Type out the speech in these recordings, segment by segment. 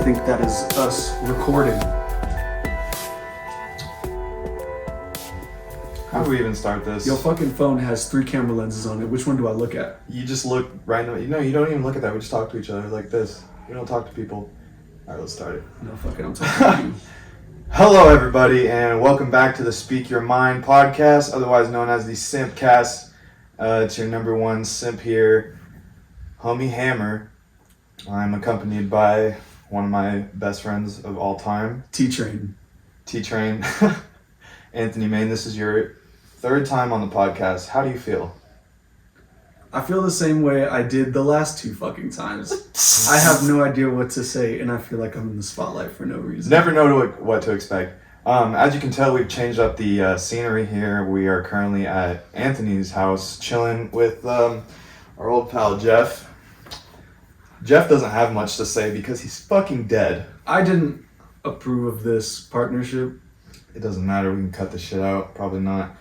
think that is us recording. How do we even start this? Your fucking phone has 3 camera lenses on it. Which one do I look at? You just look right now. No, you don't even look at that. We just talk to each other like this. We don't talk to people. All right, let's start it. No, fuck it, I'm talking to you. Hello, everybody, and welcome back to the Speak Your Mind podcast, otherwise known as the SYMPcast. It's your number one simp here, Hummy Hammer. I'm accompanied by one of my best friends of all time, T-Train. Anthony Main. This is your third time on the podcast. How do you feel? I feel the same way I did the last 2 fucking times. I have no idea what to say, and I feel like I'm in the spotlight for no reason. Never know what to expect. As you can tell, we've changed up the scenery here. We are currently at Anthony's house, chilling with our old pal Jeff. Jeff doesn't have much to say because he's fucking dead. I didn't approve of this partnership. It doesn't matter. We can cut this shit out. Probably not.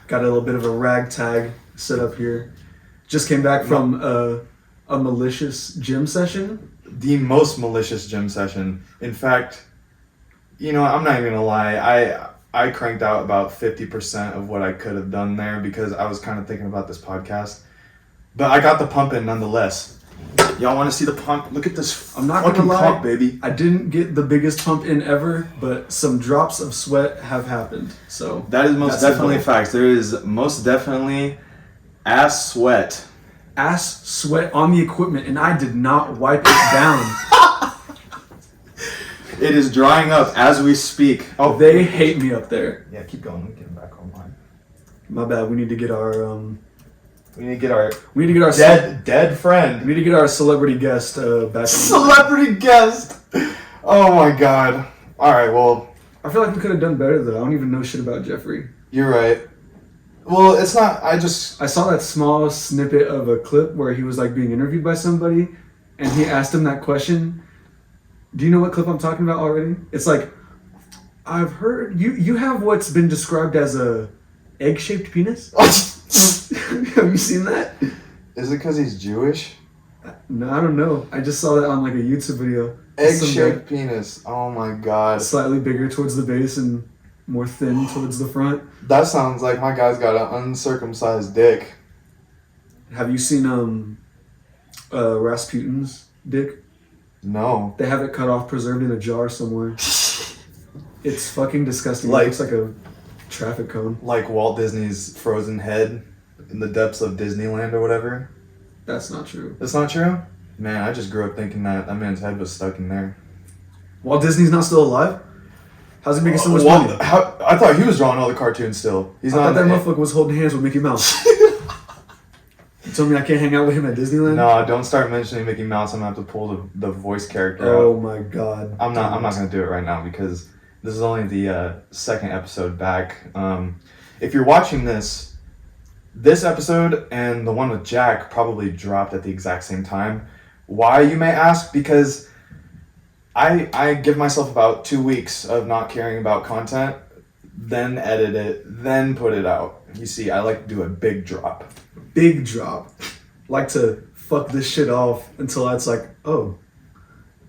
Got a little bit of a ragtag set up here. Just came back from a malicious gym session. The most malicious gym session. In fact, I'm not even gonna lie. I cranked out about 50% of what I could have done there because I was kind of thinking about this podcast. But I got the pump in nonetheless. Y'all want to see the pump? Look at this. I'm not gonna lie, pump, baby. I didn't get the biggest pump in ever, but some drops of sweat have happened. So that is most definitely facts. There is most definitely ass sweat on the equipment, and I did not wipe it down. It is drying up as we speak. Oh, they hate me up there. Yeah, keep going. We're getting back online. My bad. We need to get our dead friend. We need to get our celebrity guest back. Celebrity guest. Oh my god. All right. Well, I feel like we could have done better though. I don't even know shit about Jeffrey. You're right. Well, it's not. I saw that small snippet of a clip where he was like being interviewed by somebody, and he asked him that question. Do you know what clip I'm talking about already? It's like, I've heard you have what's been described as a egg-shaped penis. Have you seen that? Is it because he's Jewish? No, I don't know. I just saw that on like a YouTube video. Egg-shaped penis. Oh my god. Slightly bigger towards the base and more thin towards the front. That sounds like my guy's got an uncircumcised dick. Have you seen Rasputin's dick? No. They have it cut off, preserved in a jar somewhere. It's fucking disgusting. Like, it looks like a traffic cone. Like Walt Disney's frozen head in the depths of Disneyland or whatever. That's not true. That's not true? Man, I just grew up thinking that man's head was stuck in there. Walt Disney's not still alive? How's he making so much money? I thought he was drawing all the cartoons still. I thought that motherfucker was holding hands with Mickey Mouse. You told me I can't hang out with him at Disneyland? No, don't start mentioning Mickey Mouse. I'm gonna have to pull the voice character out. Oh my god. I'm not gonna do it right now because this is only the second episode back. If you're watching this episode and the one with Jack probably dropped at the exact same time. Why, you may ask? Because I give myself about 2 weeks of not caring about content, then edit it, then put it out. You see, I like to do a big drop. Big drop. Like to fuck this shit off until it's like, oh,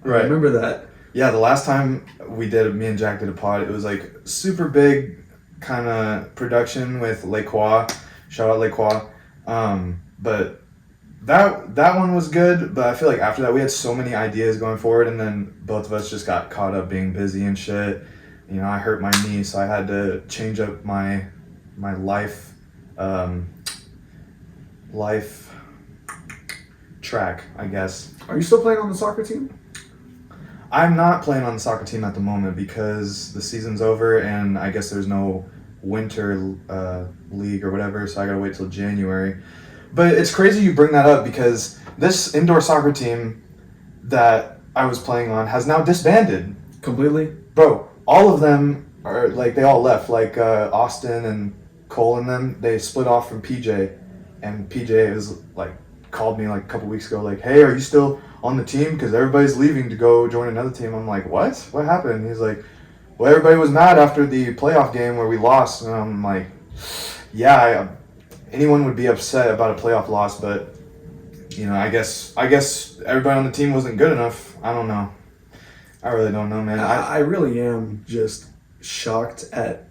right. I remember that. Yeah, the last time me and Jack did a pod, it was like super big kind of production with LaCroix. Shout out LaCroix. But that one was good, but I feel like after that we had so many ideas going forward, and then both of us just got caught up being busy and shit. I hurt my knee, so I had to change up my life track, I guess. Are you still playing on the soccer team? I'm not playing on the soccer team at the moment because the season's over and I guess there's no winter league or whatever, so I gotta wait till January. But it's crazy you bring that up because this indoor soccer team that I was playing on has now disbanded. Completely? Bro, all of them are like, they all left. Like Austin and Cole and them, they split off from PJ. And PJ was like, called me like a couple weeks ago, like, hey, are you still on the team? Because everybody's leaving to go join another team. I'm like, what? What happened? He's like, well, everybody was mad after the playoff game where we lost. And I'm like, yeah, anyone would be upset about a playoff loss, but I guess everybody on the team wasn't good enough. I don't know. I really don't know, man. I really am just shocked at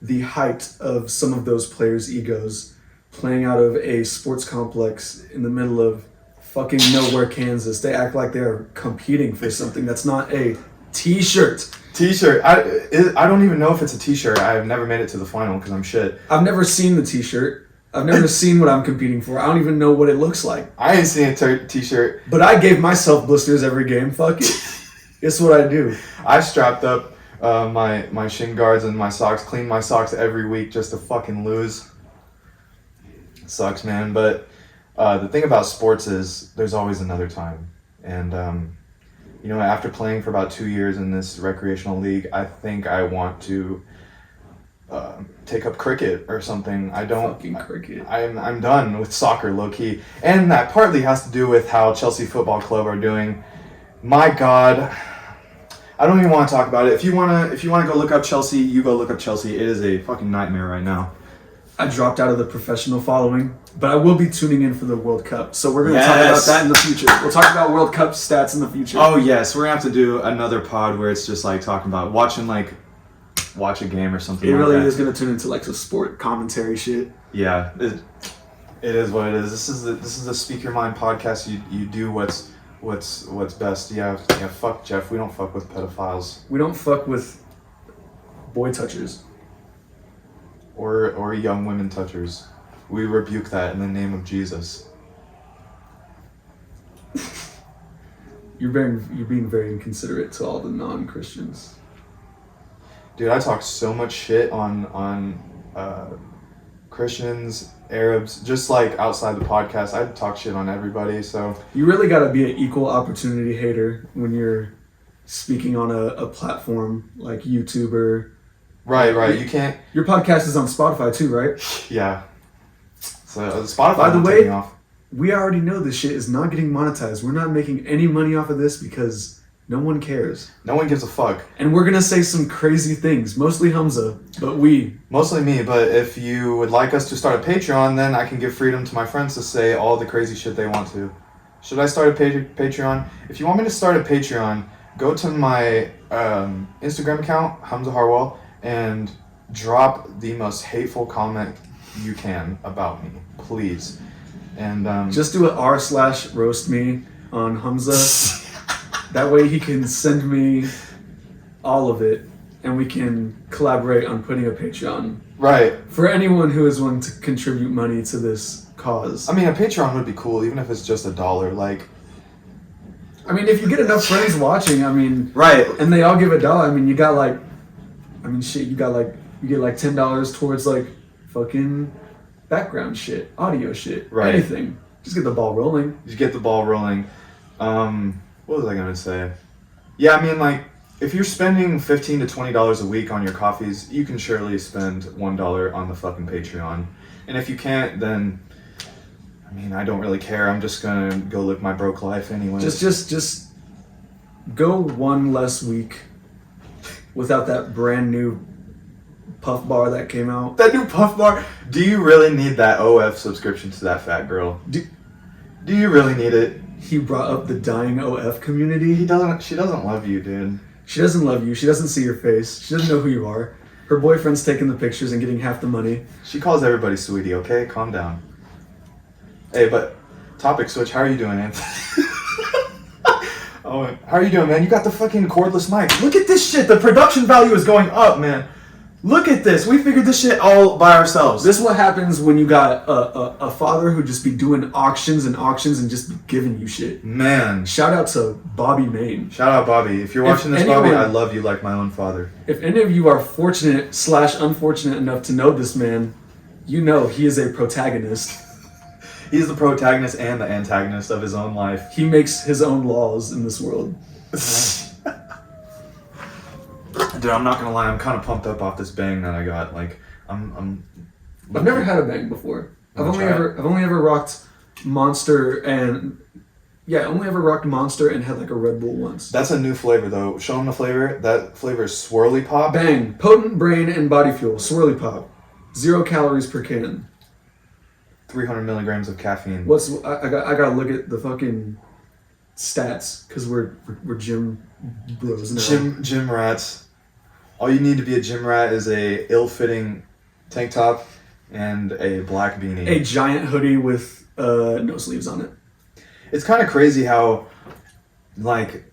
the height of some of those players' egos playing out of a sports complex in the middle of fucking nowhere, Kansas. They act like they're competing for something that's not a t-shirt. T-shirt. I don't even know if it's a t-shirt. I've never made it to the final because I'm shit. I've never seen the t-shirt. I've never seen what I'm competing for. I don't even know what it looks like. I ain't seen a t-shirt. But I gave myself blisters every game. Fuck it. It's what I do. I strapped up my shin guards and my socks, cleaned my socks every week just to fucking lose. It sucks, man. But the thing about sports is there's always another time. And, after playing for about 2 years in this recreational league, I think I want to take up cricket or something. Fucking cricket. I'm done with soccer, low key, and that partly has to do with how Chelsea Football Club are doing. My God, I don't even want to talk about it. If you wanna go look up Chelsea, you go look up Chelsea. It is a fucking nightmare right now. I dropped out of the professional following, but I will be tuning in for the World Cup. So we're going to talk about that in the future. We'll talk about World Cup stats in the future. Oh yes, we're gonna have to do another pod where it's just like talking about watch a game or something. It like really that. is going to turn into like some sport commentary shit. Yeah, it is what it is. This is the Speak Your Mind podcast. You do what's best. Yeah. Fuck Jeff. We don't fuck with pedophiles We don't fuck with boy touchers. or young women touchers. We rebuke that in the name of Jesus. You're being very inconsiderate to all the non-Christians. Dude, I talk so much shit on Christians, Arabs, just like outside the podcast. I talk shit on everybody. So You really got to be an equal opportunity hater when you're speaking on a platform like YouTuber. right. You can't. Your podcast is on Spotify too, right? Yeah. So Spotify. By the way, taking off. We already know this shit is not getting monetized. We're not making any money off of this because no one cares. No one gives a fuck. And we're gonna say some crazy things, mostly Hamza, but we. Mostly me, but if you would like us to start a Patreon, then I can give freedom to my friends to say all the crazy shit they want to. Should I start a Patreon? If you want me to start a Patreon, go to my Instagram account, Hamza Harwell, and drop the most hateful comment you can about me, please. And Just do an r/roast me on Hamza. That way he can send me all of it, and we can collaborate on putting a Patreon. right. For anyone who is willing to contribute money to this cause. I mean, a Patreon would be cool, even if it's just $1. Like, I mean, if you get enough friends watching, I mean, right. and they all give $1, I mean, you got like, you get like $10 towards like fucking background shit, audio shit, Right. anything. Just get the ball rolling. You get the ball rolling. What was I gonna say? Yeah, I mean, like, if you're spending $15 to $20 a week on your coffees, you can surely spend $1 on the fucking Patreon. And if you can't, then, I mean, I don't really care. I'm just gonna go live my broke life anyway. Just go one less week without that brand new Puff Bar that came out. that new Puff Bar. Do you really need that OF subscription to that fat girl? Do you really need it? He brought up the dying OF community. She doesn't love you, dude. She doesn't love you. She doesn't see your face. She doesn't know who you are. Her boyfriend's taking the pictures and getting half the money. She calls everybody sweetie, okay? Calm down. Hey, but topic switch. How are you doing, Anthony? Oh, how are you doing, man? You got the fucking cordless mic. Look at this shit. The production value is going up, man. Look at this. We figured this shit all by ourselves. This is what happens when you got a father who just be doing auctions and just be giving you shit. Man. Shout out to Bobby Main. Shout out, Bobby. If you're watching this, anyone- Bobby, I love you like my own father. If any of you are fortunate/unfortunate enough to know this man, you know he is a protagonist. He's the protagonist and the antagonist of his own life. He makes his own laws in this world. Dude, I'm not gonna lie. I'm kind of pumped up off this bang that I got. Like, I'm I've never had a bang before. I've Wanna only ever rocked Monster and had like a Red Bull once. That's a new flavor, though. Show them the flavor. That flavor is Swirly Pop. Bang, potent brain and body fuel, Swirly Pop, 0 calories per can. 300 milligrams of caffeine. I gotta look at the fucking stats because we're gym bros now. Gym rats. All you need to be a gym rat is a ill-fitting tank top and a black beanie. A giant hoodie with no sleeves on it. It's kind of crazy how, like,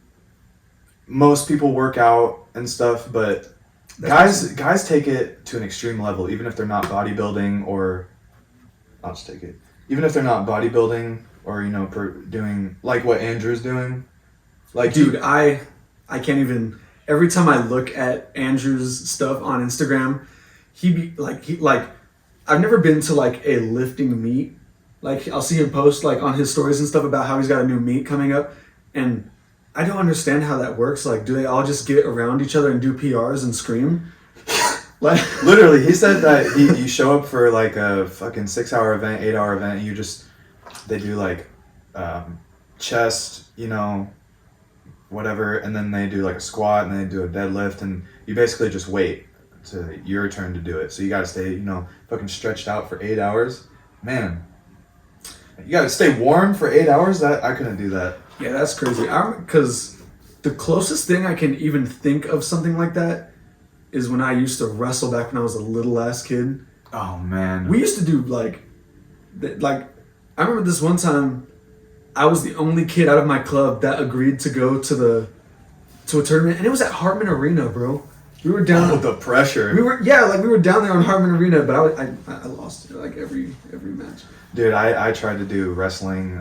most people work out and stuff, but guys take it to an extreme level, even if they're not bodybuilding or... I'll just take it. Even if they're not bodybuilding or, you know, doing, like what Andrew's doing. Like, dude, I can't even... Every time I look at Andrew's stuff on Instagram, I've never been to like a lifting meet. Like I'll see him post like on his stories and stuff about how he's got a new meet coming up, and I don't understand how that works. Like, do they all just get around each other and do PRs and scream? Like literally, he said that you show up for like a fucking 6-hour event, 8-hour event, and they do like chest, you know, whatever, and then they do like a squat and then they do a deadlift, and you basically just wait to your turn to do it. So you gotta stay, you know, fucking stretched out for 8 hours. Man, you gotta stay warm for 8 hours? I couldn't do that. Yeah, that's crazy. Because the closest thing I can even think of something like that is when I used to wrestle back when I was a little ass kid. Oh man. We used to do like I remember this one time I was the only kid out of my club that agreed to go to a tournament, and it was at Hartman Arena, bro. We were down. Oh, the pressure. We were down there on Hartman Arena, but I lost like every match. Dude, I tried to do wrestling.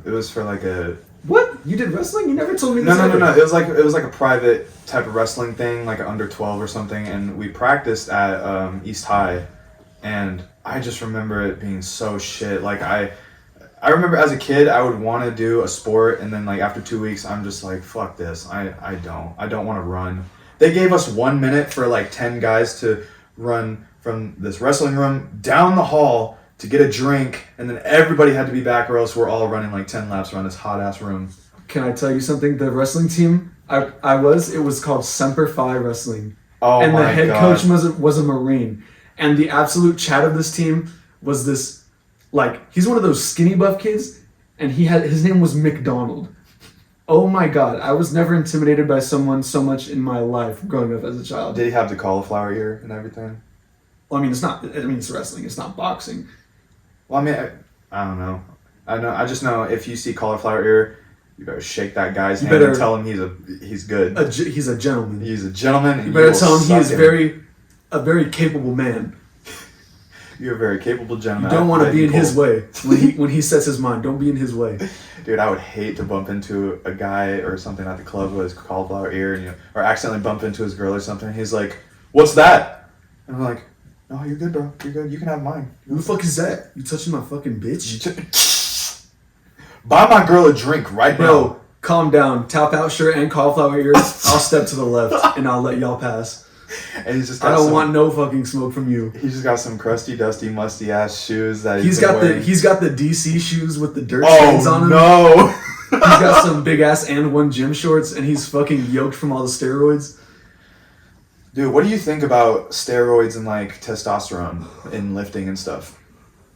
It was for like a... What? You did wrestling? You never told me this. No. It was like a private type of wrestling thing, like under 12 or something, and we practiced at East High, and I just remember it being so shit. Like I remember as a kid, I would want to do a sport, and then like after 2 weeks, I'm just like, fuck this. I don't want to run. They gave us 1 minute for like 10 guys to run from this wrestling room down the hall to get a drink, and then everybody had to be back, or else we're all running like 10 laps around this hot ass room. Can I tell you something? The wrestling team it was called SYMPcast Wrestling. Oh and my God. And the head coach was a Marine, and the absolute chat of this team was this, like, he's one of those skinny buff kids, and his name was McDonald. Oh my God, I was never intimidated by someone so much in my life growing up as a child. Did he have the cauliflower ear and everything? Well, it's wrestling. It's not boxing. Well, I mean, I don't know. I just know if you see cauliflower ear, you better shake that guy's hand and tell him he's good. He's a gentleman. He's a gentleman. And you better tell him he is a very capable man. You're a very capable gentleman. You don't want to be in his way when he sets his mind. Don't be in his way. Dude, I would hate to bump into a guy or something at the club who has cauliflower ear, and, or accidentally bump into his girl or something. He's like, "What's that?" And I'm like, "No, you're good, bro. You're good. You can have mine." Who the fuck is that? You touching my fucking bitch? Buy my girl a drink right now. Bro, calm down. Tap out shirt and cauliflower ears. I'll step to the left and I'll let y'all pass. And he's just I don't want no fucking smoke from you. He's just got some crusty, dusty, musty ass shoes that he's got wearing. He's got the DC shoes with the dirt stains on them. Oh no! He's got some big ass and one gym shorts, and he's fucking yoked from all the steroids. Dude, what do you think about steroids and like testosterone in lifting and stuff?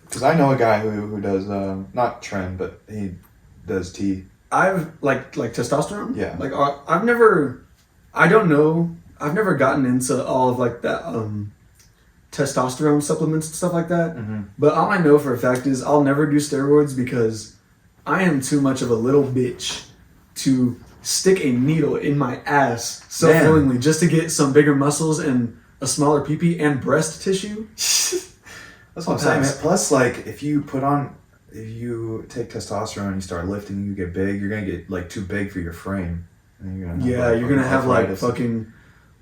Because I know a guy who does not trend, but he does T. I've like testosterone. Yeah. Like I've never gotten into all of like that testosterone supplements and stuff like that. Mm-hmm. But all I know for a fact is I'll never do steroids because I am too much of a little bitch to stick a needle in my ass willingly just to get some bigger muscles and a smaller pee-pee and breast tissue. That's what I'm saying, man. Plus, like, if you take testosterone and you start lifting, you get big, you're gonna get like too big for your frame. And you're gonna have like fucking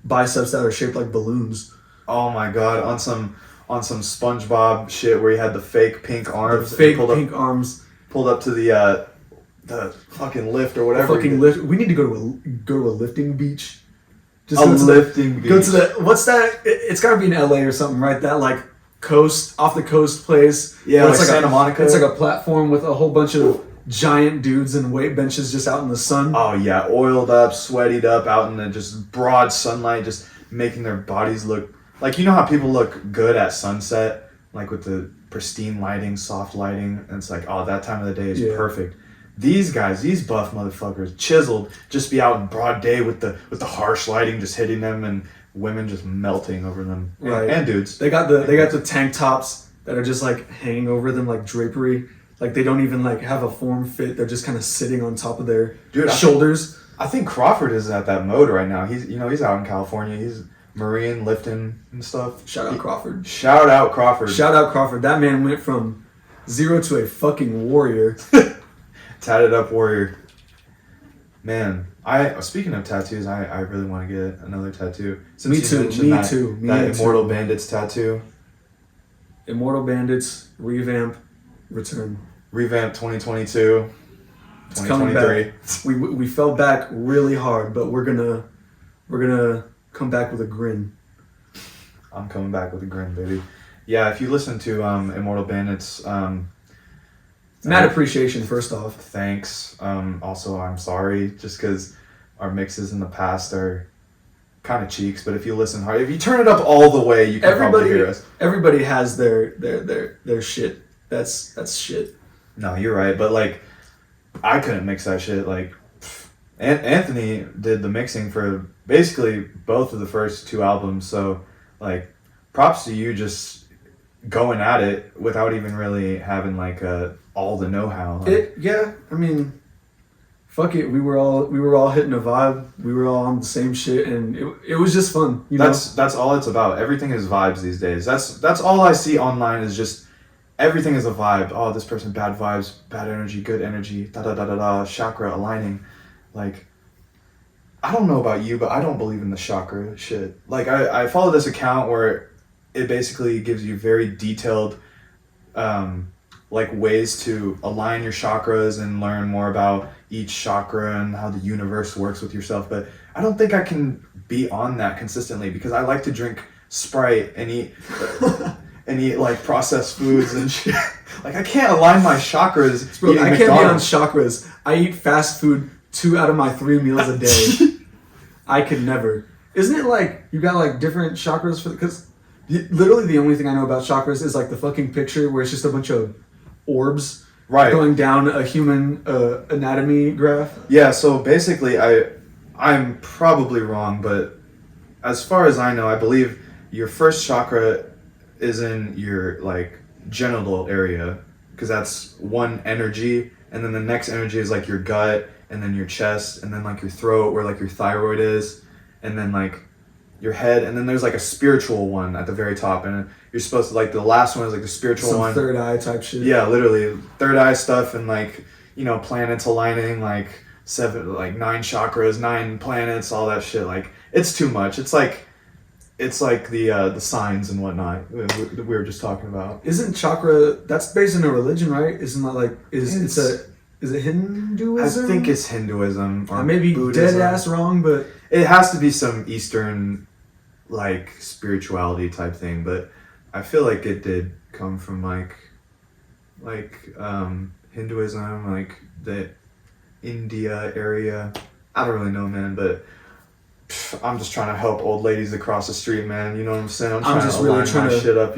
biceps that are shaped like balloons. Oh my God! On some SpongeBob shit where he had the fake pink arms. The fake pink arms pulled up to the fucking lift or whatever. Fucking lift. We need to go to a lifting beach. Just lifting beach. Go to what's that? It's got to be in LA or something, right? That like off the coast place. Yeah, it's like Santa Monica. It's like a platform with a whole bunch of giant dudes and weight benches just out in the sun. Oh yeah, oiled up, sweatied up, out in the just broad sunlight, just making their bodies look like, you know how people look good at sunset, like with the pristine lighting, soft lighting, and it's like, oh, that time of the day is perfect. these guys, these buff motherfuckers, chiseled, just be out in broad day with the harsh lighting just hitting them and women just melting over them. Right. And dudes. They got the tank tops that are just like hanging over them like drapery. Like they don't even like have a form fit. They're just kind of sitting on top of their shoulders. I think Crawford is at that mode right now. He's out in California. He's Marine lifting and stuff. Shout out Crawford. Shout out Crawford. Shout out Crawford. That man went from 0 to a fucking warrior. Tatted up warrior. Man, speaking of tattoos, I really want to get another tattoo. Since me too. That Immortal Bandits tattoo. Immortal Bandits, revamp, return. Revamp 2022. It's coming back. We fell back really hard, but we're gonna come back with a grin. I'm coming back with a grin, baby. Yeah, if you listen to Immortal Bandits, mad appreciation first off. Thanks. Also, I'm sorry, just because our mixes in the past are kind of cheeks. But if you listen hard, if you turn it up all the way, you can probably hear us. Everybody has their shit. That's shit. No, you're right. But like, I couldn't mix that shit. Like, Anthony did the mixing for basically both of the first 2 albums. So, like, props to you just going at it without even really having like all the know-how. Like, I mean, fuck it. We were all hitting a vibe. We were all on the same shit, and it was just fun. That's all it's about. Everything is vibes these days. That's all I see online is just everything is a vibe. Oh, this person bad vibes, bad energy, good energy, da da da da da. Chakra aligning, like. I don't know about you, but I don't believe in the chakra shit. Like, I follow this account where it basically gives you very detailed, like, ways to align your chakras and learn more about each chakra and how the universe works with yourself. But I don't think I can be on that consistently because I like to drink Sprite and eat like processed foods and shit. Like, I can't align my chakras. Bro, I can't be on chakras. I eat fast food 2 out of my 3 meals a day. I could never. Isn't it like you got like different chakras for because literally the only thing I know about chakras is like the fucking picture where it's just a bunch of orbs going down a human anatomy graph. Yeah, so basically I'm probably wrong, but as far as I know, I believe your first chakra is in your like genital area because that's one energy, and then the next energy is like your gut, and then your chest, and then like your throat where like your thyroid is, and then like your head, and then there's like a spiritual one at the very top, and you're supposed to like the last one is like the spiritual one. Third eye type shit. Yeah, literally third eye stuff, and like, you know, planets aligning, like 9 chakras, 9 planets, all that shit. Like, it's too much. It's like the signs and whatnot we were just talking about. Isn't chakra, that's based in a religion, right? Isn't that like is it Hinduism? I think it's Hinduism. Or I may be Buddhism. dead ass wrong, but it has to be some Eastern, like, spirituality type thing. But I feel like it did come from like Hinduism, like the India area. I don't really know, man, but I'm just trying to help old ladies across the street, man. You know what I'm saying? I'm just really trying to shit up.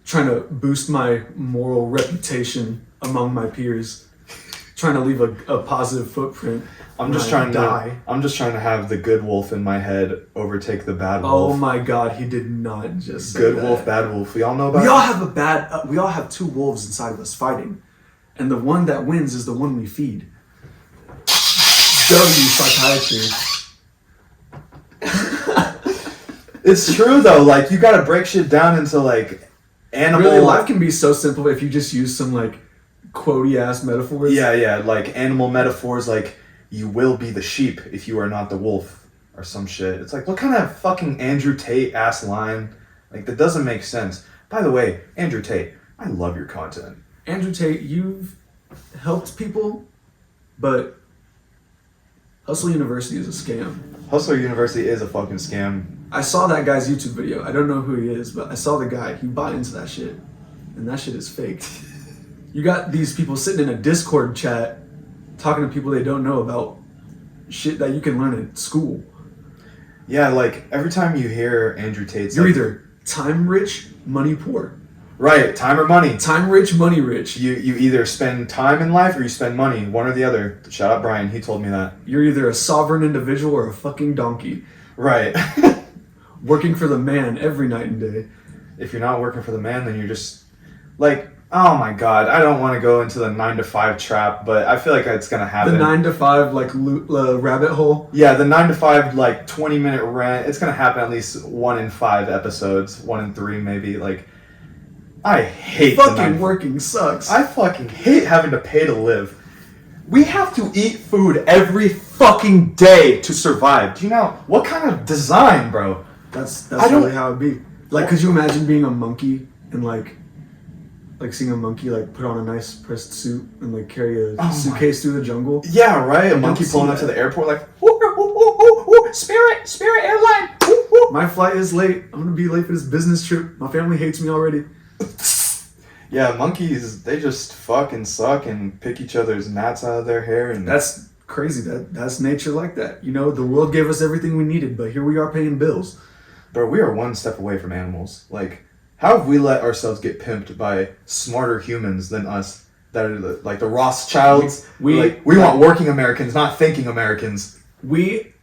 Trying to boost my moral reputation among my peers. Trying to leave a positive footprint. I'm just trying to have the good wolf in my head overtake the bad wolf. Oh my god, he did not just say good that. Wolf, bad wolf. We all know about it. We all have 2 wolves inside of us fighting, and the one that wins is the one we feed. W psychiatry. It's true though. Like, you gotta break shit down into like animal. Really, life can be so simple if you just use some like quotey ass metaphors. Yeah, like animal metaphors, like you will be the sheep if you are not the wolf, or some shit. It's like, what kind of fucking Andrew Tate ass line? Like, that doesn't make sense. By the way, Andrew Tate, I love your content. Andrew Tate, you've helped people, but Hustle University is a scam. Hustler University is a fucking scam. I saw that guy's YouTube video. I don't know who he is, but I saw the guy. He bought into that shit, and that shit is fake. You got these people sitting in a Discord chat talking to people they don't know about shit that you can learn at school. Yeah, like, every time you hear Andrew Tate's... You're either time rich, money poor. Right, time or money. Time rich, money rich. You either spend time in life or you spend money, one or the other. Shout out Brian, he told me that. You're either a sovereign individual or a fucking donkey. Right. Working for the man every night and day. If you're not working for the man, then you're just like, oh my god, I don't want to go into the 9 to 5 trap, but I feel like it's gonna happen. The 9 to 5 like rabbit hole. Yeah, the 9 to 5 like 20-minute rant. It's gonna happen at least 1 in 5 episodes, 1 in 3 maybe. Like, I hate fucking working sucks. I fucking hate having to pay to live. We have to eat food every fucking day to survive. Do you know what kind of design, bro? That's really how it'd be. Like, could you imagine being a monkey and like seeing a monkey like put on a nice pressed suit and like carry a suitcase through the jungle? Yeah, right. A monkey pulling up to the airport like, ooh, ooh, ooh, ooh, Spirit Airline. Ooh, ooh. My flight is late. I'm gonna be late for this business trip. My family hates me already. Yeah, monkeys, they just fucking suck and pick each other's gnats out of their hair, and that's crazy. That's nature like that. You know, the world gave us everything we needed, but here we are paying bills. Bro, we are one step away from animals. Like, how have we let ourselves get pimped by smarter humans than us? That are like the Rothschilds. We want working Americans, not thinking Americans. We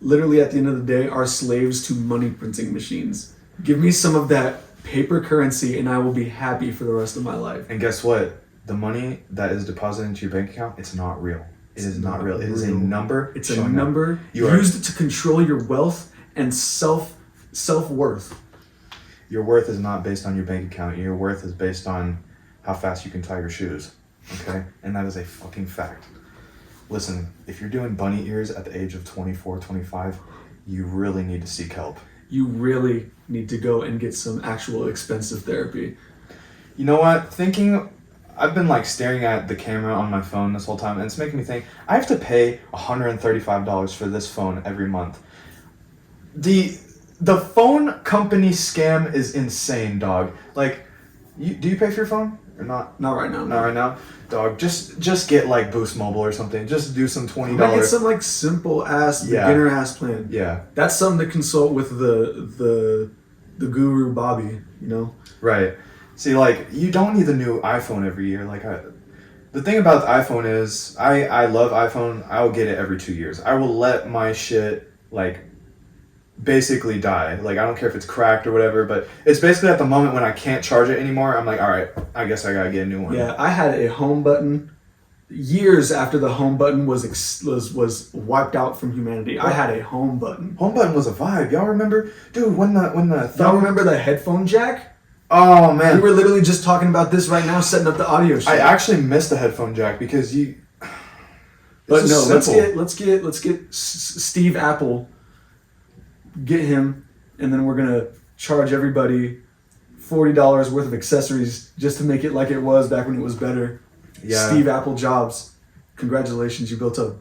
literally, at the end of the day, are slaves to money printing machines. Give me some of that paper currency and I will be happy for the rest of my life. And guess what? The money that is deposited into your bank account, it's not real. It is not real. It is a number. It's a number used to control your wealth and self-worth. Your worth is not based on your bank account. Your worth is based on how fast you can tie your shoes. Okay? And that is a fucking fact. Listen, if you're doing bunny ears at the age of 24, 25, you really need to seek help. You really need to go and get some actual expensive therapy. You know what? I've been like staring at the camera on my phone this whole time, and it's making me think, I have to pay $135 for this phone every month. The phone company scam is insane, dog. Like, do you pay for your phone or not? Not right now. Not right now, dog. Just get like Boost Mobile or something. Just do some $20. Get some like simple ass beginner ass plan. Yeah, that's something to consult with the guru Bobby. You know. Right. See, like, you don't need the new iPhone every year. Like, the thing about the iPhone is, I love iPhone. I'll get it every 2 years. I will let my shit like basically die. Like, I don't care if it's cracked or whatever, but it's basically at the moment when I can't charge it anymore, I'm like, all right, I guess I gotta get a new one. Yeah, I had a home button years after the home button was wiped out from humanity. I had a home button. Home button was a vibe. Y'all remember, dude? When the y'all remember the headphone jack? Oh man, we were literally just talking about this right now, setting up the audio show. I actually missed the headphone jack because you. But no, let's get Steve Apple. Get him, and then we're gonna charge everybody $40 worth of accessories just to make it like it was back when it was better. Yeah. Steve Apple Jobs, congratulations, you built a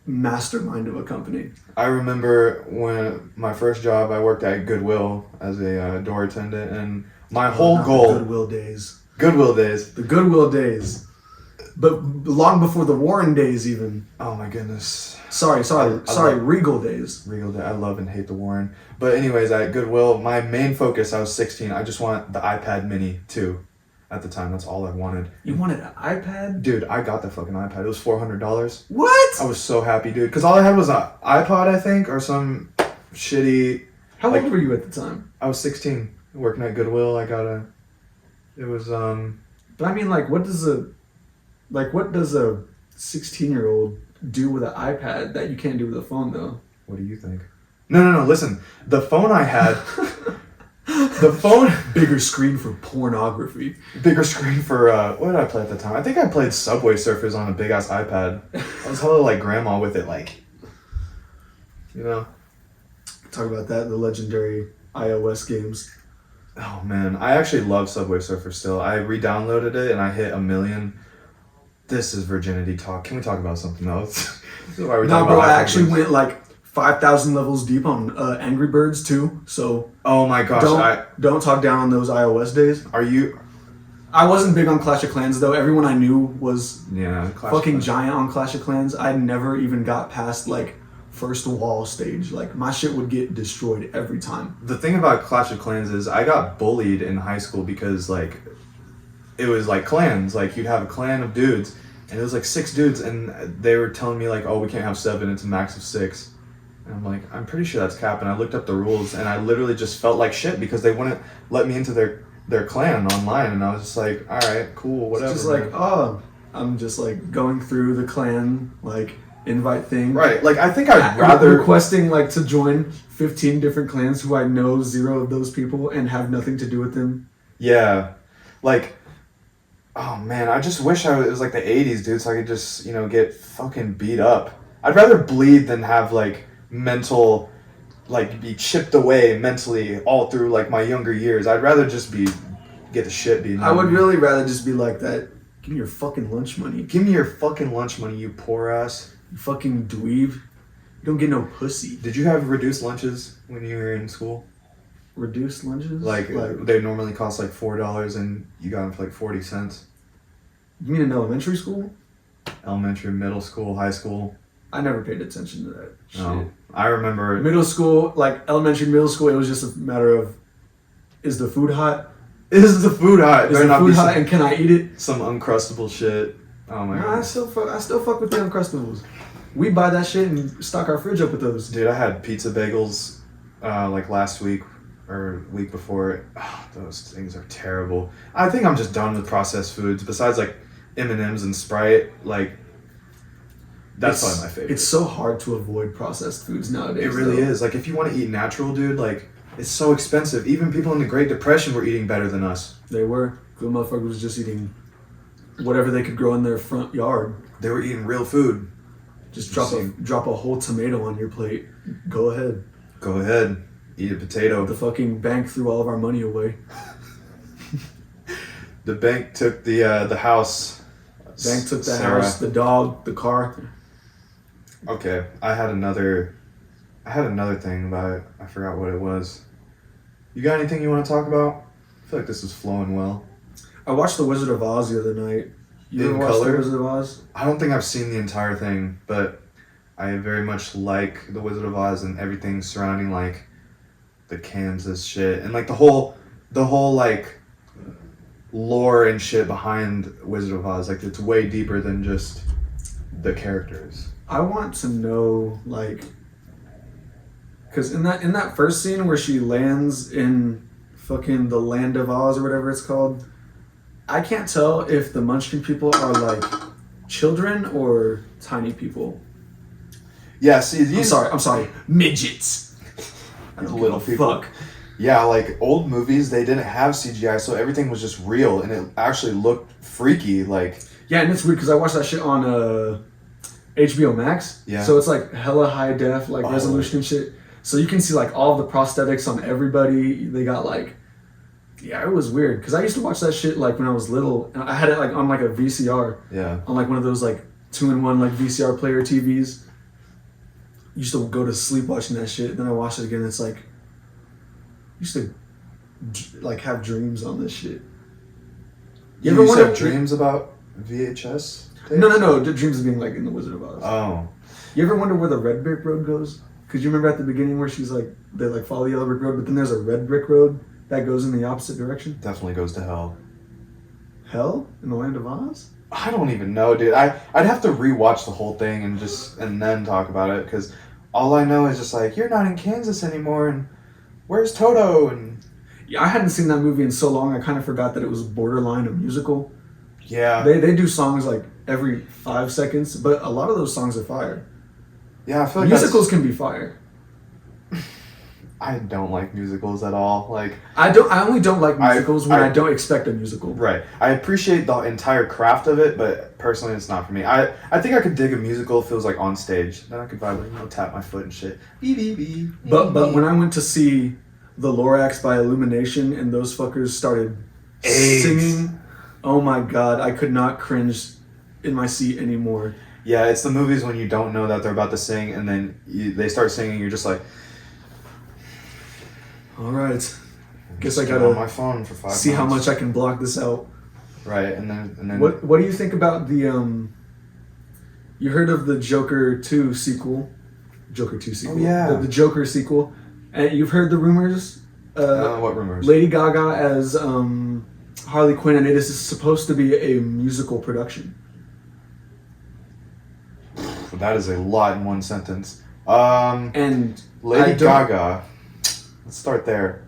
mastermind of a company. I remember when my first job, I worked at Goodwill as a door attendant, and my whole goal. Goodwill days. The Goodwill days. But long before the Warren days, even. Oh my goodness. Sorry, Regal days. Regal days. I love and hate the Warren. But anyways, at Goodwill, my main focus, I was 16. I just want the iPad Mini 2. At the time, that's all I wanted. You wanted an iPad? Dude, I got the fucking iPad. It was $400. What? I was so happy, dude. Because all I had was an iPod, I think, or some shitty... How old were you at the time? I was 16. Working at Goodwill, I got a... It was, But I mean, like, what does a 16-year-old do with an iPad that you can't do with a phone, though? What do you think? No, listen. The phone I had... The phone... Bigger screen for pornography. Bigger screen for, what did I play at the time? I think I played Subway Surfers on a big-ass iPad. I was hella like grandma with it, like... You know? Talk about that, the legendary iOS games. Oh, man. I actually love Subway Surfers still. I re-downloaded it, and I hit 1 million. This is virginity talk. Can we talk about something else? This is why we're talking about I actually went, like, 5,000 levels deep on Angry Birds, too, so... Oh, my gosh. Don't talk down on those iOS days. Are you... I wasn't big on Clash of Clans, though. Everyone I knew was Clash fucking giant on Clash of Clans. I never even got past, like, first wall stage. Like my shit would get destroyed every time. The thing about Clash of Clans is I got bullied in high school because like it was like clans. Like you'd have a clan of dudes, and it was like 6 dudes, and they were telling me like, oh, we can't have 7. It's a max of 6. And I'm like, I'm pretty sure that's cap. And I looked up the rules, and I literally just felt like shit because they wouldn't let me into their clan online, and I was just like, all right, cool, whatever. It's just like, oh, I'm just like going through the clan like invite thing. Right. Like I think I'd rather requesting like to join 15 different clans who I know 0 of those people and have nothing to do with them. Yeah. Like, oh man, I just wish it was like the 80s, dude, so I could just, get fucking beat up. I'd rather bleed than have like mental, like be chipped away mentally all through like my younger years. I'd rather just get the shit beaten out I of would me. really rather just be like that. Give me your fucking lunch money. Give me your fucking lunch money, you poor ass. You fucking dweeb. You don't get no pussy. Did you have reduced lunches when you were in school? Reduced lunches? Like they normally cost like $4 and you got them for like 40 cents. You mean in elementary school? Elementary, middle school, high school. I never paid attention to that shit. No. I remember Middle school, like elementary, middle school, it was just a matter of, is the food hot? Is the food hot? Is the food hot and can I eat it? Some uncrustable shit. Oh my god. I still fuck with the Uncrustables. We buy that shit and stock our fridge up with those. Dude, I had pizza bagels like last week or week before. Oh, those things are terrible. I think I'm just done with processed foods. Besides like M&Ms and Sprite, like that's probably my favorite. It's so hard to avoid processed foods nowadays. It really is. Like if you want to eat natural, dude, like it's so expensive. Even people in the Great Depression were eating better than us. They were. The motherfuckers was just eating whatever they could grow in their front yard. They were eating real food. Just drop a whole tomato on your plate. Go ahead. Go ahead. Eat a potato. The fucking bank threw all of our money away. The bank took the house. Bank took the Sarah. house, the dog, the car. Okay, I had another thing about it. I forgot what it was. You got anything you want to talk about? I feel like this is flowing well. I watched The Wizard of Oz the other night. You In ever watched color? The Wizard of Oz? I don't think I've seen the entire thing, but I very much like The Wizard of Oz and everything surrounding like the Kansas shit and like the whole like lore and shit behind Wizard of Oz. Like it's way deeper than just the characters. I want to know, like, because in that first scene where she lands in fucking the land of Oz or whatever it's called, I can't tell if the Munchkin people are like children or tiny people. Yeah, see, I'm sorry, midgets. I don't Little give a people. fuck. Yeah, like old movies, they didn't have CGI, so everything was just real, and it actually looked freaky. Like Yeah, and it's weird because I watched that shit on HBO Max. Yeah. So it's like hella high def, like Oh. resolution and shit. So you can see like all of the prosthetics on everybody. They got like, yeah, it was weird because I used to watch that shit like when I was little, and I had it like on like a VCR, yeah, on like one of those like 2-in-1 like VCR player TVs. Used to go to sleep watching that shit. Then I watched it again. And it's like, used to like have dreams on this shit. You ever used to wonder- have dreams about VHS? No. The dreams of being like in the Wizard of Oz. Oh, You ever wonder where the red brick road goes? Because you remember at the beginning where she's like, they like follow the yellow brick road, but then there's a red brick road that goes in the opposite direction. definitely goes to hell. Hell in the land of Oz? I don't even know, dude. I'd have to rewatch the whole thing and then talk about it because all I know is just like you're not in Kansas anymore and where's Toto and Yeah, I hadn't seen that movie in so long. I kind of forgot that it was borderline a musical. yeah, They do songs like every 5 seconds, but a lot of those songs are fire. yeah. I feel like Musicals can be fire. I don't like musicals at all. Like I only don't like musicals when I don't expect a musical. right, I appreciate the entire craft of it, but personally, it's not for me. I think I could dig a musical if it was like on stage. Then I could probably tap my foot and shit. But when I went to see The Lorax by Illumination and those fuckers started AIDS. singing, oh my god, I could not cringe in my seat anymore. Yeah, it's the movies when you don't know that they're about to sing and then they start singing. You're just like, All right, guess I get on my gotta phone for 5 see how months. much I can block this out. Right, and then What do you think about the you heard of the Joker 2 sequel Joker 2 sequel. Oh, yeah. The Joker sequel. And you've heard the rumors? What rumors? Lady Gaga as Harley Quinn, and it is supposed to be a musical production. That is a lot in one sentence. And Lady Gaga. Let's start there.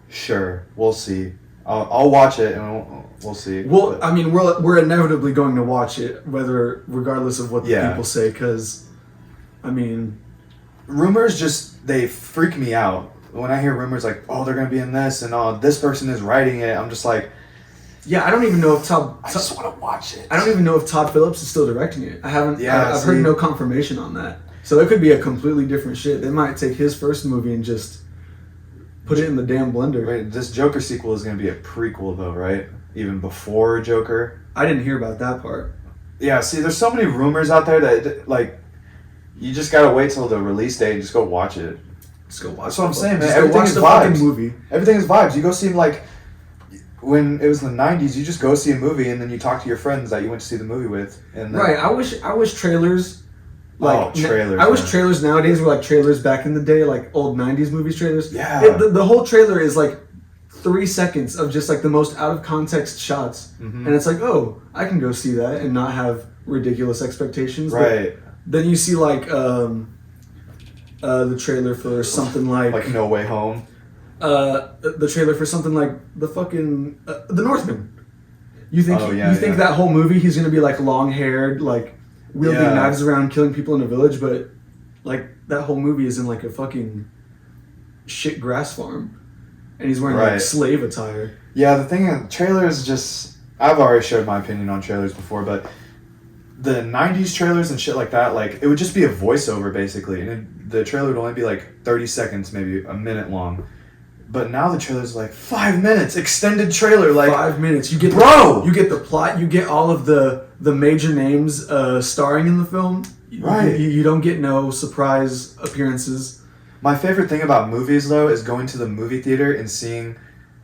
Sure, we'll see. I'll watch it and we'll see. Well, I mean, we're inevitably going to watch it, regardless of what the people say, because, I mean, rumors they freak me out. When I hear rumors like, oh, they're gonna be in this and this person is writing it, I'm just like, yeah, I don't even know if I just want to watch it. I don't even know if Todd Phillips is still directing it. I haven't. Yeah, I've heard no confirmation on that. So it could be a completely different shit. They might take his first movie and just put it in the damn blender. Wait, this Joker sequel is gonna be a prequel though, right? Even before Joker. I didn't hear about that part. Yeah, see, there's so many rumors out there that like, you just gotta wait till the release date and just go watch it. Just go watch. That's what I'm saying, man. Just Everything watch is the vibes. fucking movie. Everything is vibes. You go see like, when it was in the 90s, you just go see a movie and then you talk to your friends that you went to see the movie with. And then, Right. I wish trailers. Trailers. I wish trailers nowadays were like trailers back in the day, like old 90s movies trailers. Yeah. The whole trailer is like 3 seconds of just like the most out of context shots. Mm-hmm. And it's like, oh, I can go see that and not have ridiculous expectations. Right. But then you see like the trailer for something like No Way Home. the trailer for something like the fucking The Northman. You think think that whole movie he's gonna be like long haired, like wielding knives around, killing people in a village, but like that whole movie is in like a fucking shit grass farm, and he's wearing like slave attire. Yeah, the thing, trailers just, I've already shared my opinion on trailers before, but the 90s trailers and shit like that, like, it would just be a voiceover basically, and the trailer would only be like 30 seconds, maybe a minute long. But now the trailer's like 5 minutes, extended trailer, like 5 minutes. You get bro, you get the plot, you get all of the major names starring in the film. Right. You don't get no surprise appearances. My favorite thing about movies though is going to the movie theater and seeing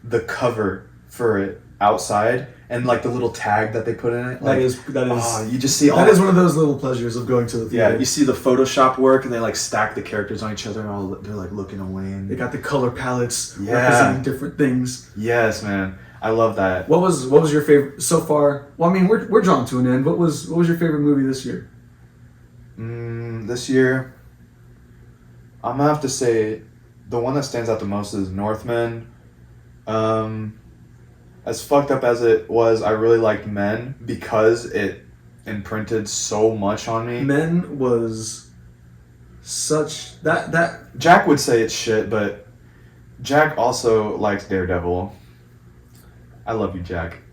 the cover for it outside and like the little tag that they put in it. Like, that is. You just see all that is one of those little pleasures of going to the theater. Yeah, you see the Photoshop work and they like stack the characters on each other and they're like looking away. And they got the color palettes representing different things. Yes, man, I love that. What was your favorite so far? Well, I mean, we're drawn to an end. What was your favorite movie this year? This year, I'm gonna have to say the one that stands out the most is Northman. As fucked up as it was, I really liked Men because it imprinted so much on me. Men was such that Jack would say it's shit, but Jack also likes Daredevil. I love you, Jack.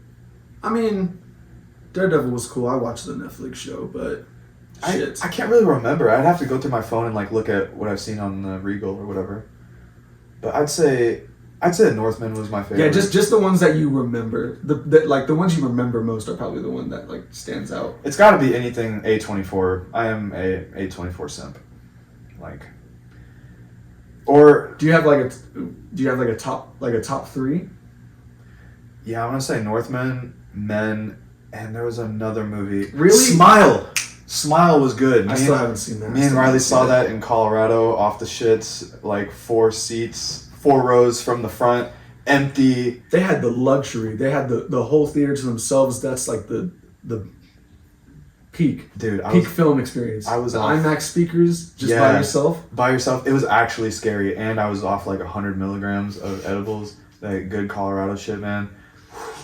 I mean, Daredevil was cool. I watched the Netflix show, but shit. I can't really remember. I'd have to go through my phone and like look at what I've seen on the Regal or whatever. But I'd say Northman was my favorite. Yeah, just the ones that you remember. The ones you remember most are probably the one that like stands out. It's got to be anything A24. I am a A24 simp. Like, or do you have like a top 3? Yeah, I'm gonna say Northman, Men, and there was another movie. Really? Smile was good. I still haven't seen that. Me and Riley saw that in Colorado off the shits, like 4 seats, 4 rows from the front, empty. They had the luxury. They had the whole theater to themselves. That's like the peak. Dude, peak film experience. I was the off, IMAX speakers just by yourself. By yourself. It was actually scary, and I was off like 100 milligrams of edibles. That good Colorado shit, man.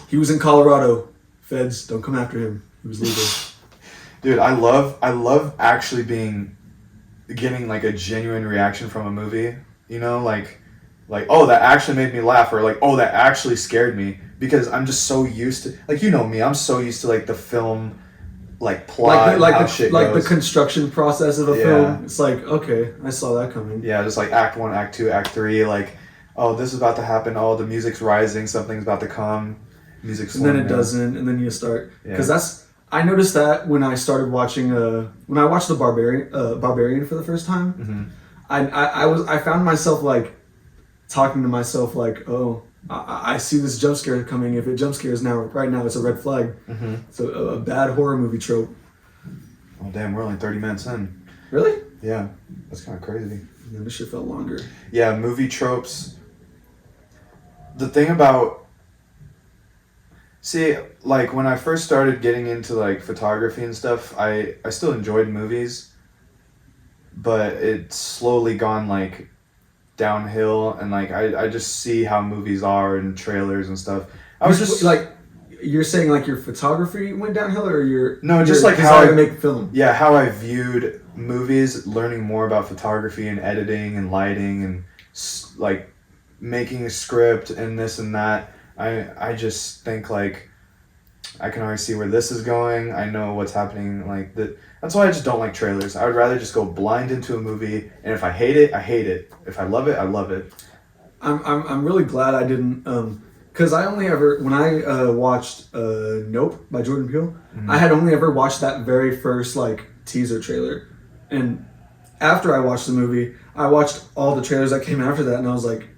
He was in Colorado. Feds, don't come after him. He was legal. Dude, I love actually getting like a genuine reaction from a movie. You know, like, oh, that actually made me laugh, or like, oh, that actually scared me, because I'm just so used to, like, you know me, I'm so used to like the film, like plot, the construction process of a film. It's like, okay, I saw that coming. Yeah, just like Act 1, Act 2, Act 3, like, oh, this is about to happen. Oh, the music's rising. Something's about to come. Music's and then it doesn't, and then you start because I noticed that when I started watching when I watched the Barbarian for the first time, I found myself like talking to myself like, oh, I see this jump scare coming. If it jump scares right now, it's a red flag. Mm-hmm. It's a bad horror movie trope. Oh damn, we're only 30 minutes in. Really? Yeah, that's kind of crazy. And then this shit felt longer. Yeah, movie tropes. The thing about... See, like, when I first started getting into, like, photography and stuff, I still enjoyed movies, but it's slowly gone, like, downhill, and, like, I just see how movies are and trailers and stuff. I was just... Like, you're saying, like, your photography went downhill, or your... No, just, your like, how I... to make film? Yeah, how I viewed movies, learning more about photography and editing and lighting and, like, making a script and this and that. I just think, like, I can already see where this is going. I know what's happening. Like, that's why I just don't like trailers. I would rather just go blind into a movie, and if I hate it, I hate it. If I love it, I love it. I'm really glad I didn't, because I only ever, when I watched Nope by Jordan Peele, I had only ever watched that very first, like, teaser trailer. And after I watched the movie, I watched all the trailers that came after that, and I was like,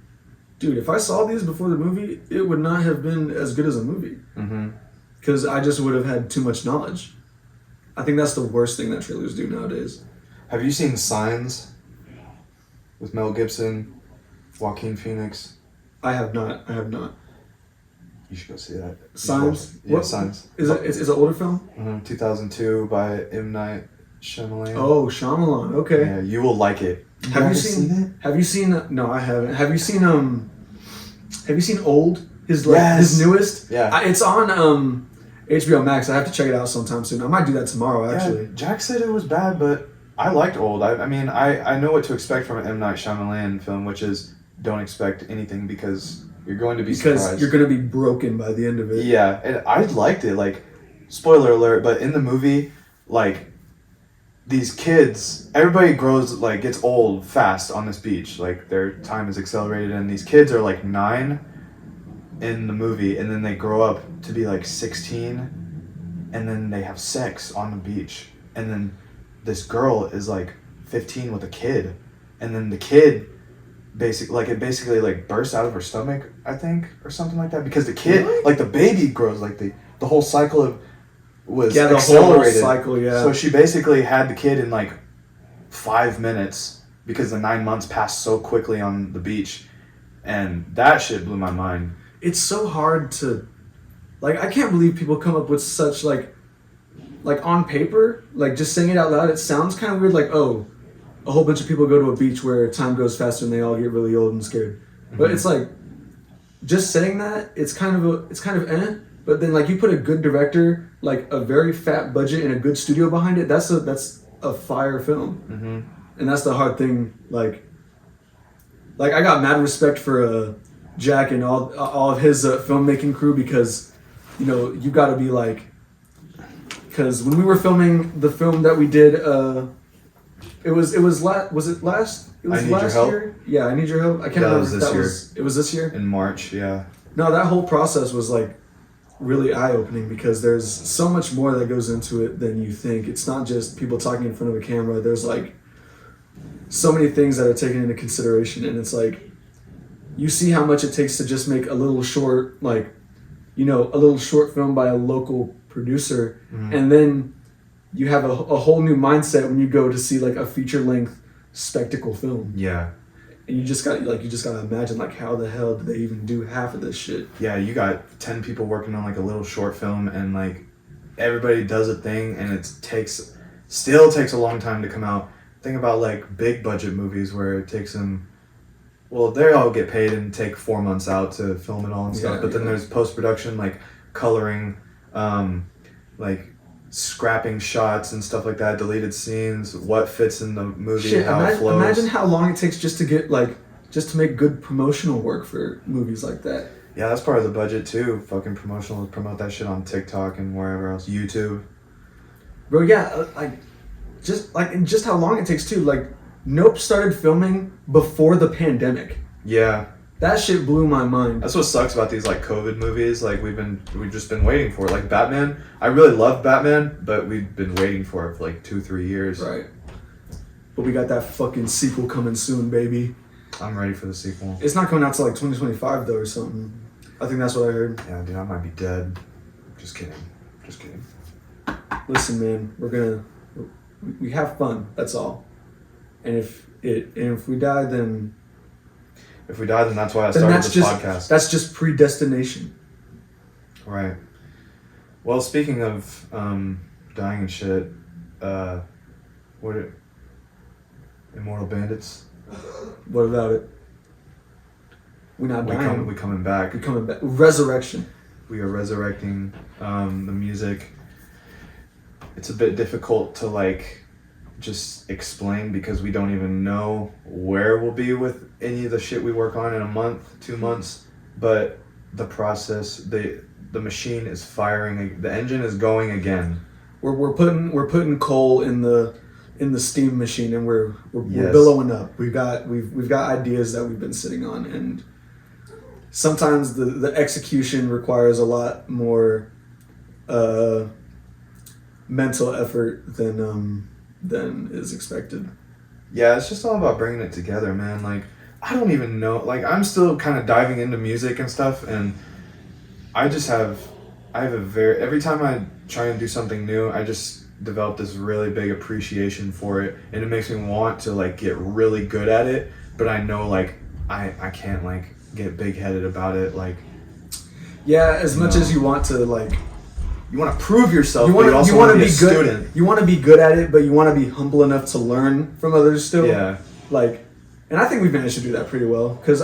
dude, if I saw these before the movie, it would not have been as good as a movie. Because I just would have had too much knowledge. I think that's the worst thing that trailers do nowadays. Have you seen Signs with Mel Gibson, Joaquin Phoenix? I have not. You should go see that. Signs? Yeah, Signs. Is it an older film? 2002 by M. Night Shyamalan. Oh, Shyamalan. Okay. Yeah, you will like it. Have you seen it? Have you seen? No, I haven't. Have you seen Old? His newest. Yeah. It's on HBO Max. I have to check it out sometime soon. I might do that tomorrow. Actually. Yeah, Jack said it was bad, but I liked Old. I mean, I know what to expect from an M. Night Shyamalan film, which is don't expect anything because you're going to be surprised. Because you're going to be broken by the end of it. Yeah, and I liked it. Like, spoiler alert, but in the movie, like, these kids, everybody grows, like, gets old fast on this beach. Like, their time is accelerated, and these kids are, like, 9 in the movie, and then they grow up to be, like, 16, and then they have sex on the beach. And then this girl is, like, 15 with a kid, and then the kid basically bursts out of her stomach, I think, or something like that, because the kid, really? like, the baby grows, like, the whole cycle was the accelerated. whole cycle, yeah. So she basically had the kid in, like, 5 minutes because the 9 months passed so quickly on the beach, and that shit blew my mind. It's so hard to, like, I can't believe people come up with such, like on paper, like, just saying it out loud, it sounds kind of weird, like, oh, a whole bunch of people go to a beach where time goes faster and they all get really old and scared. But it's like, just saying that, it's kind of eh. But then, like, you put a good director, like a very fat budget and a good studio behind it, that's a fire film. And that's the hard thing. Like I got mad respect for Jack and all of his filmmaking crew, because, you know, you got to be like, because when we were filming the film that we did, it was last year? Yeah, I Need Your Help. I can't remember if that was... It was this year? In March, yeah. No, that whole process was, like, really eye-opening, because there's so much more that goes into it than you think. It's not just people talking in front of a camera. There's, like, so many things that are taken into consideration, and it's like, you see how much it takes to just make a little short, like, you know, a little short film by a local producer, and then you have a whole new mindset when you go to see, like, a feature-length spectacle film. Yeah. And you just gotta imagine, like, how the hell did they even do half of this shit? Yeah, you got 10 people working on, like, a little short film, and, like, everybody does a thing, and still takes a long time to come out. Think about, like, big budget movies where it takes them, well, they all get paid and take 4 months out to film it all and stuff. But then there's post-production, like, coloring, like, scrapping shots and stuff like that, deleted scenes, what fits in the movie, how it flows. Imagine how long it takes just to make good promotional work for movies like that. Yeah, that's part of the budget too. Fucking promote that shit on TikTok and wherever else, YouTube. Bro, yeah, just how long it takes too. Like, Nope started filming before the pandemic. Yeah. That shit blew my mind. That's what sucks about these, like, COVID movies. Like, we've just been waiting for it. Like, Batman, I really love Batman, but we've been waiting for it for, like, 2-3 years. Right. But we got that fucking sequel coming soon, baby. I'm ready for the sequel. It's not coming out till, like, 2025 though, or something. I think that's what I heard. Yeah, dude, I might be dead. Just kidding. Listen, man, we have fun. That's all. and if we die, then If we die, then that's why I started this podcast. That's just predestination. Right. Well, speaking of dying and shit, Immortal Bandits? What about it? We're not dying. We're coming back. We're coming back. Resurrection. We are resurrecting the music. It's a bit difficult to like just explain because we don't even know where we'll be with any of the shit we work on in a month, 2 months. But the process, the machine is firing. The engine is going again. We're putting coal in the steam machine, and we're Yes. billowing up. We've got ideas that we've been sitting on, and sometimes the execution requires a lot more mental effort than is expected. Yeah, it's just all about bringing it together, man. Like, I don't even know. Like, I'm still kind of diving into music and stuff, and I have every time I try and do something new, I just develop this really big appreciation for it, and it makes me want to like get really good at it, but I know like I can't like get big-headed about it. Like, yeah, as much as you want to like, you want to prove yourself, you but you also want to be a good. student. You want to be good at it, but you want to be humble enough to learn from others still. Yeah. Like, and I think we've managed to do that pretty well because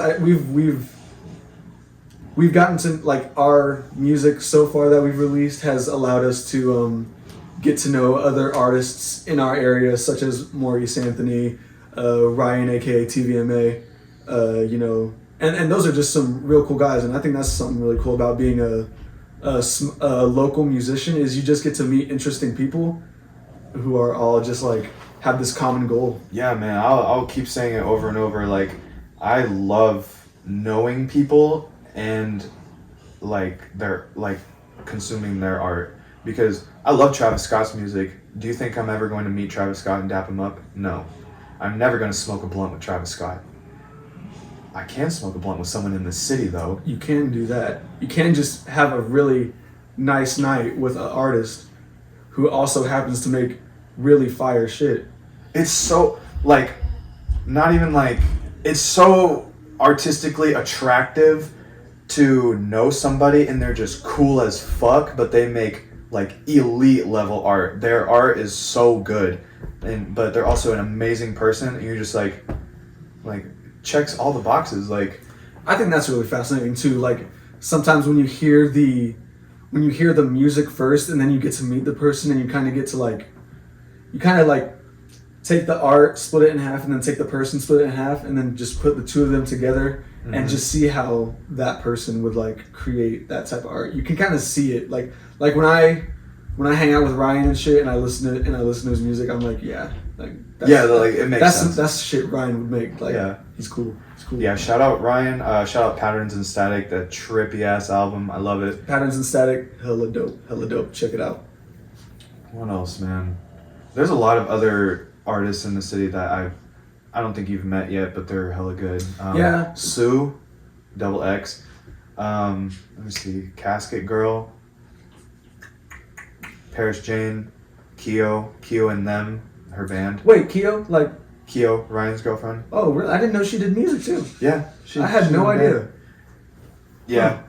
we've gotten to like our music so far that we've released has allowed us to get to know other artists in our area, such as Maurice Anthony, Ryan, aka TVMA, you know, and those are just some real cool guys, and I think that's something really cool about being a local musician is you just get to meet interesting people who are all just like have this common goal. Yeah, man, I'll keep saying it over and over. Like, I love knowing people and like they're like consuming their art, because I love Travis Scott's music. Do you think I'm ever going to meet Travis Scott and dap him up? No. I'm never going to smoke a blunt with Travis Scott. I can smoke a blunt with someone in the city, though. You can do that. You can just have a really nice night with an artist who also happens to make really fire shit. It's so, like, not even like, it's so artistically attractive to know somebody and they're just cool as fuck, but they make like elite level art. Their art is so good, but they're also an amazing person, and you're just like checks all the boxes. Like, I think that's really fascinating too. Like, sometimes when you hear the music first and then you get to meet the person and you kind of get to like, you kind of like take the art, split it in half, and then take the person, split it in half, and then just put the two of them together and just see how that person would like create that type of art. You can kind of see it. Like when I hang out with Ryan and shit and I listen to his music, I'm like, yeah, like it makes sense. That's shit Ryan would make. Like, yeah, he's cool. He's cool. Yeah, shout out Ryan. Shout out Patterns and Static, that trippy ass album. I love it. Patterns and Static, hella dope. Check it out. What else, man? There's a lot of other artists in the city that I don't think you've met yet, but they're hella good. Yeah. Sue, Double X. Let me see. Casket Girl. Paris Jane. Keo and them, her band. Wait, Keo? Like Keo, Ryan's girlfriend. Oh, really? I didn't know she did music too. Yeah. I had no idea. Yeah. Huh.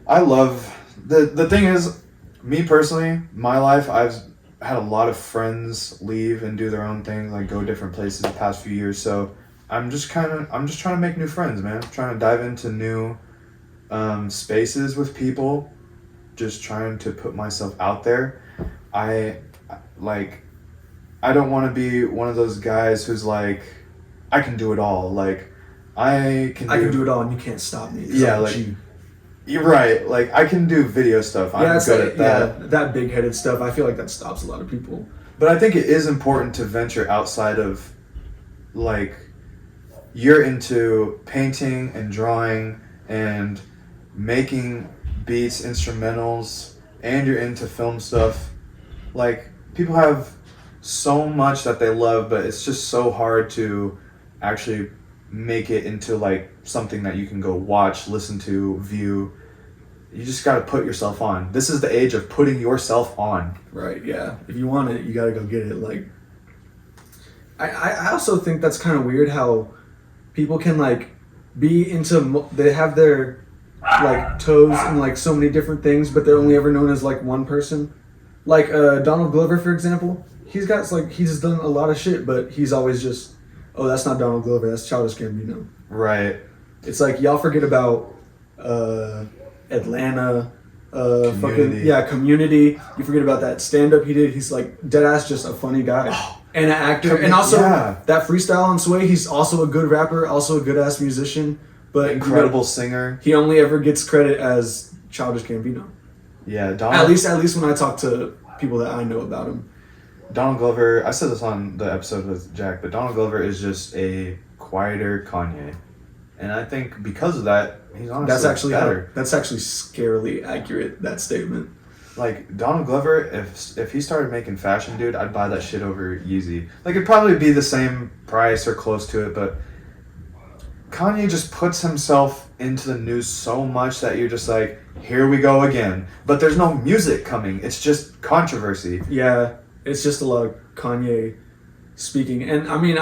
I love the thing is, me personally, my life, I've had a lot of friends leave and do their own thing, like go different places the past few years. So I'm just trying to make new friends, man. I'm trying to dive into new spaces with people, just trying to put myself out there. I don't want to be one of those guys who's like, I can do it all. Like, I can do it all and you can't stop me. Yeah, like, you're right. Like, I can do video stuff. I'm good at that. Yeah, that big-headed stuff. I feel like that stops a lot of people. But I think it is important to venture outside of, like, you're into painting and drawing and making beats, instrumentals, and you're into film stuff. Like, people have so much that they love, but it's just so hard to actually make it into like something that you can go watch, listen to, view. You just got to put yourself on. This is the age of putting yourself on. Right, yeah. If you want it, you got to go get it. Like, I also think that's kind of weird how people can like be into they have their like toes in like so many different things, but they're only ever known as like one person. Like Donald Glover, for example, he's done a lot of shit, but he's always just, oh, that's not Donald Glover, that's Childish Gambino. Right. It's like y'all forget about Atlanta, Community. You forget about that stand up he did. He's like dead ass just a funny guy and an actor, and also that freestyle on Sway. He's also a good rapper, also a good ass musician, but incredible singer. He only ever gets credit as Childish Gambino. Yeah, At least when I talk to people that I know about him. Donald Glover, I said this on the episode with Jack, but Donald Glover is just a quieter Kanye. And I think because of that, he's honestly better. That's actually scarily accurate, that statement. Like, Donald Glover, if he started making fashion, dude, I'd buy that shit over Yeezy. Like, it'd probably be the same price or close to it, but Kanye just puts himself into the news so much that you're just like, here we go again. But there's no music coming. It's just controversy. Yeah, it's just a lot of Kanye speaking. And I mean,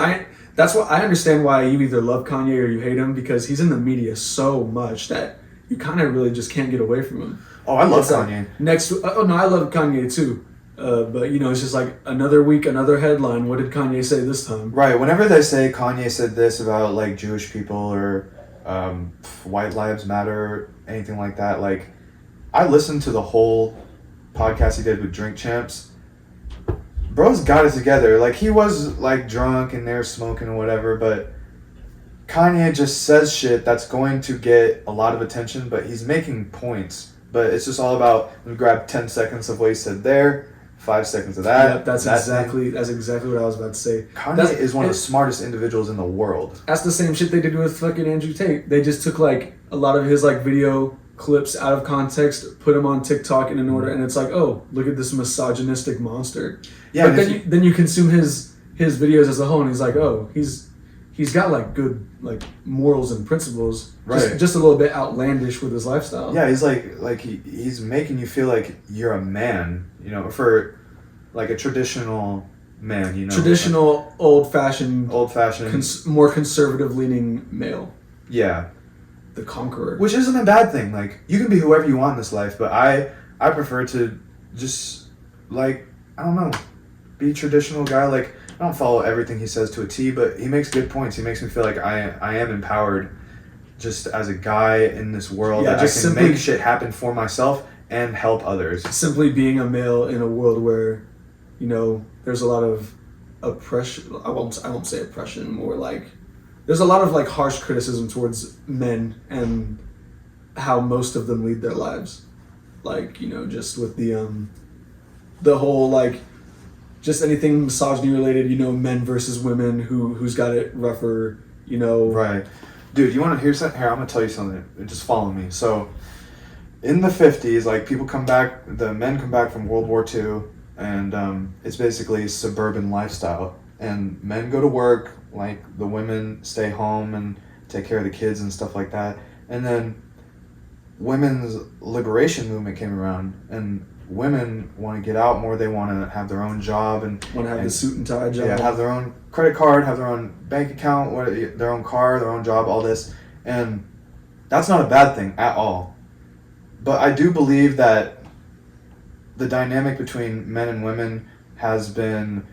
that's what I understand why you either love Kanye or you hate him, because he's in the media so much that you kind of really just can't get away from him. Oh, I love Kanye. I love Kanye too. But you know, it's just like another week, another headline. What did Kanye say this time? Right. Whenever they say Kanye said this about like Jewish people or White Lives Matter, anything like that, like I listened to the whole podcast he did with Drink Champs. Bro's got it together. Like, he was like drunk and they're smoking or whatever, but Kanye just says shit that's going to get a lot of attention, but he's making points. But it's just all about, let me grab 10 seconds of what he said there, 5 seconds of that. Yep, that's exactly what I was about to say. Kanye is one of the smartest individuals in the world. That's the same shit they did with fucking Andrew Tate. They just took like a lot of his like video clips out of context, put them on TikTok in an order, and it's like, oh, look at this misogynistic monster. Yeah, but then you consume his videos as a whole, and he's like, oh, he's got like good like morals and principles, right? Just a little bit outlandish with his lifestyle. Yeah, he's he's making you feel like you're a man, you know, for like a traditional man, you know, traditional old-fashioned, more conservative-leaning male. Yeah. The conqueror. Which isn't a bad thing. Like, you can be whoever you want in this life, but I prefer to just, like, I don't know, be a traditional guy. Like, I don't follow everything he says to a T, but he makes good points. He makes me feel like I am empowered just as a guy in this world, that I can make shit happen for myself and help others. Simply being a male in a world where, you know, there's a lot of oppression. I won't say oppression, more like there's a lot of like harsh criticism towards men and how most of them lead their lives. Like, you know, just with the whole like just anything misogyny related, you know, men versus women, who's got it rougher, you know. Right. Dude, you want to hear something? Here, I'm going to tell you something. Just follow me. So, in the 50s, like, the men come back from World War II, and it's basically suburban lifestyle. And men go to work, like, the women stay home and take care of the kids and stuff like that. And then women's liberation movement came around, and women want to get out more. They want to have their own job and want to have the suit and tie job. Yeah, have their own credit card, have their own bank account, their own car, their own job, all this. And that's not a bad thing at all. But I do believe that the dynamic between men and women has been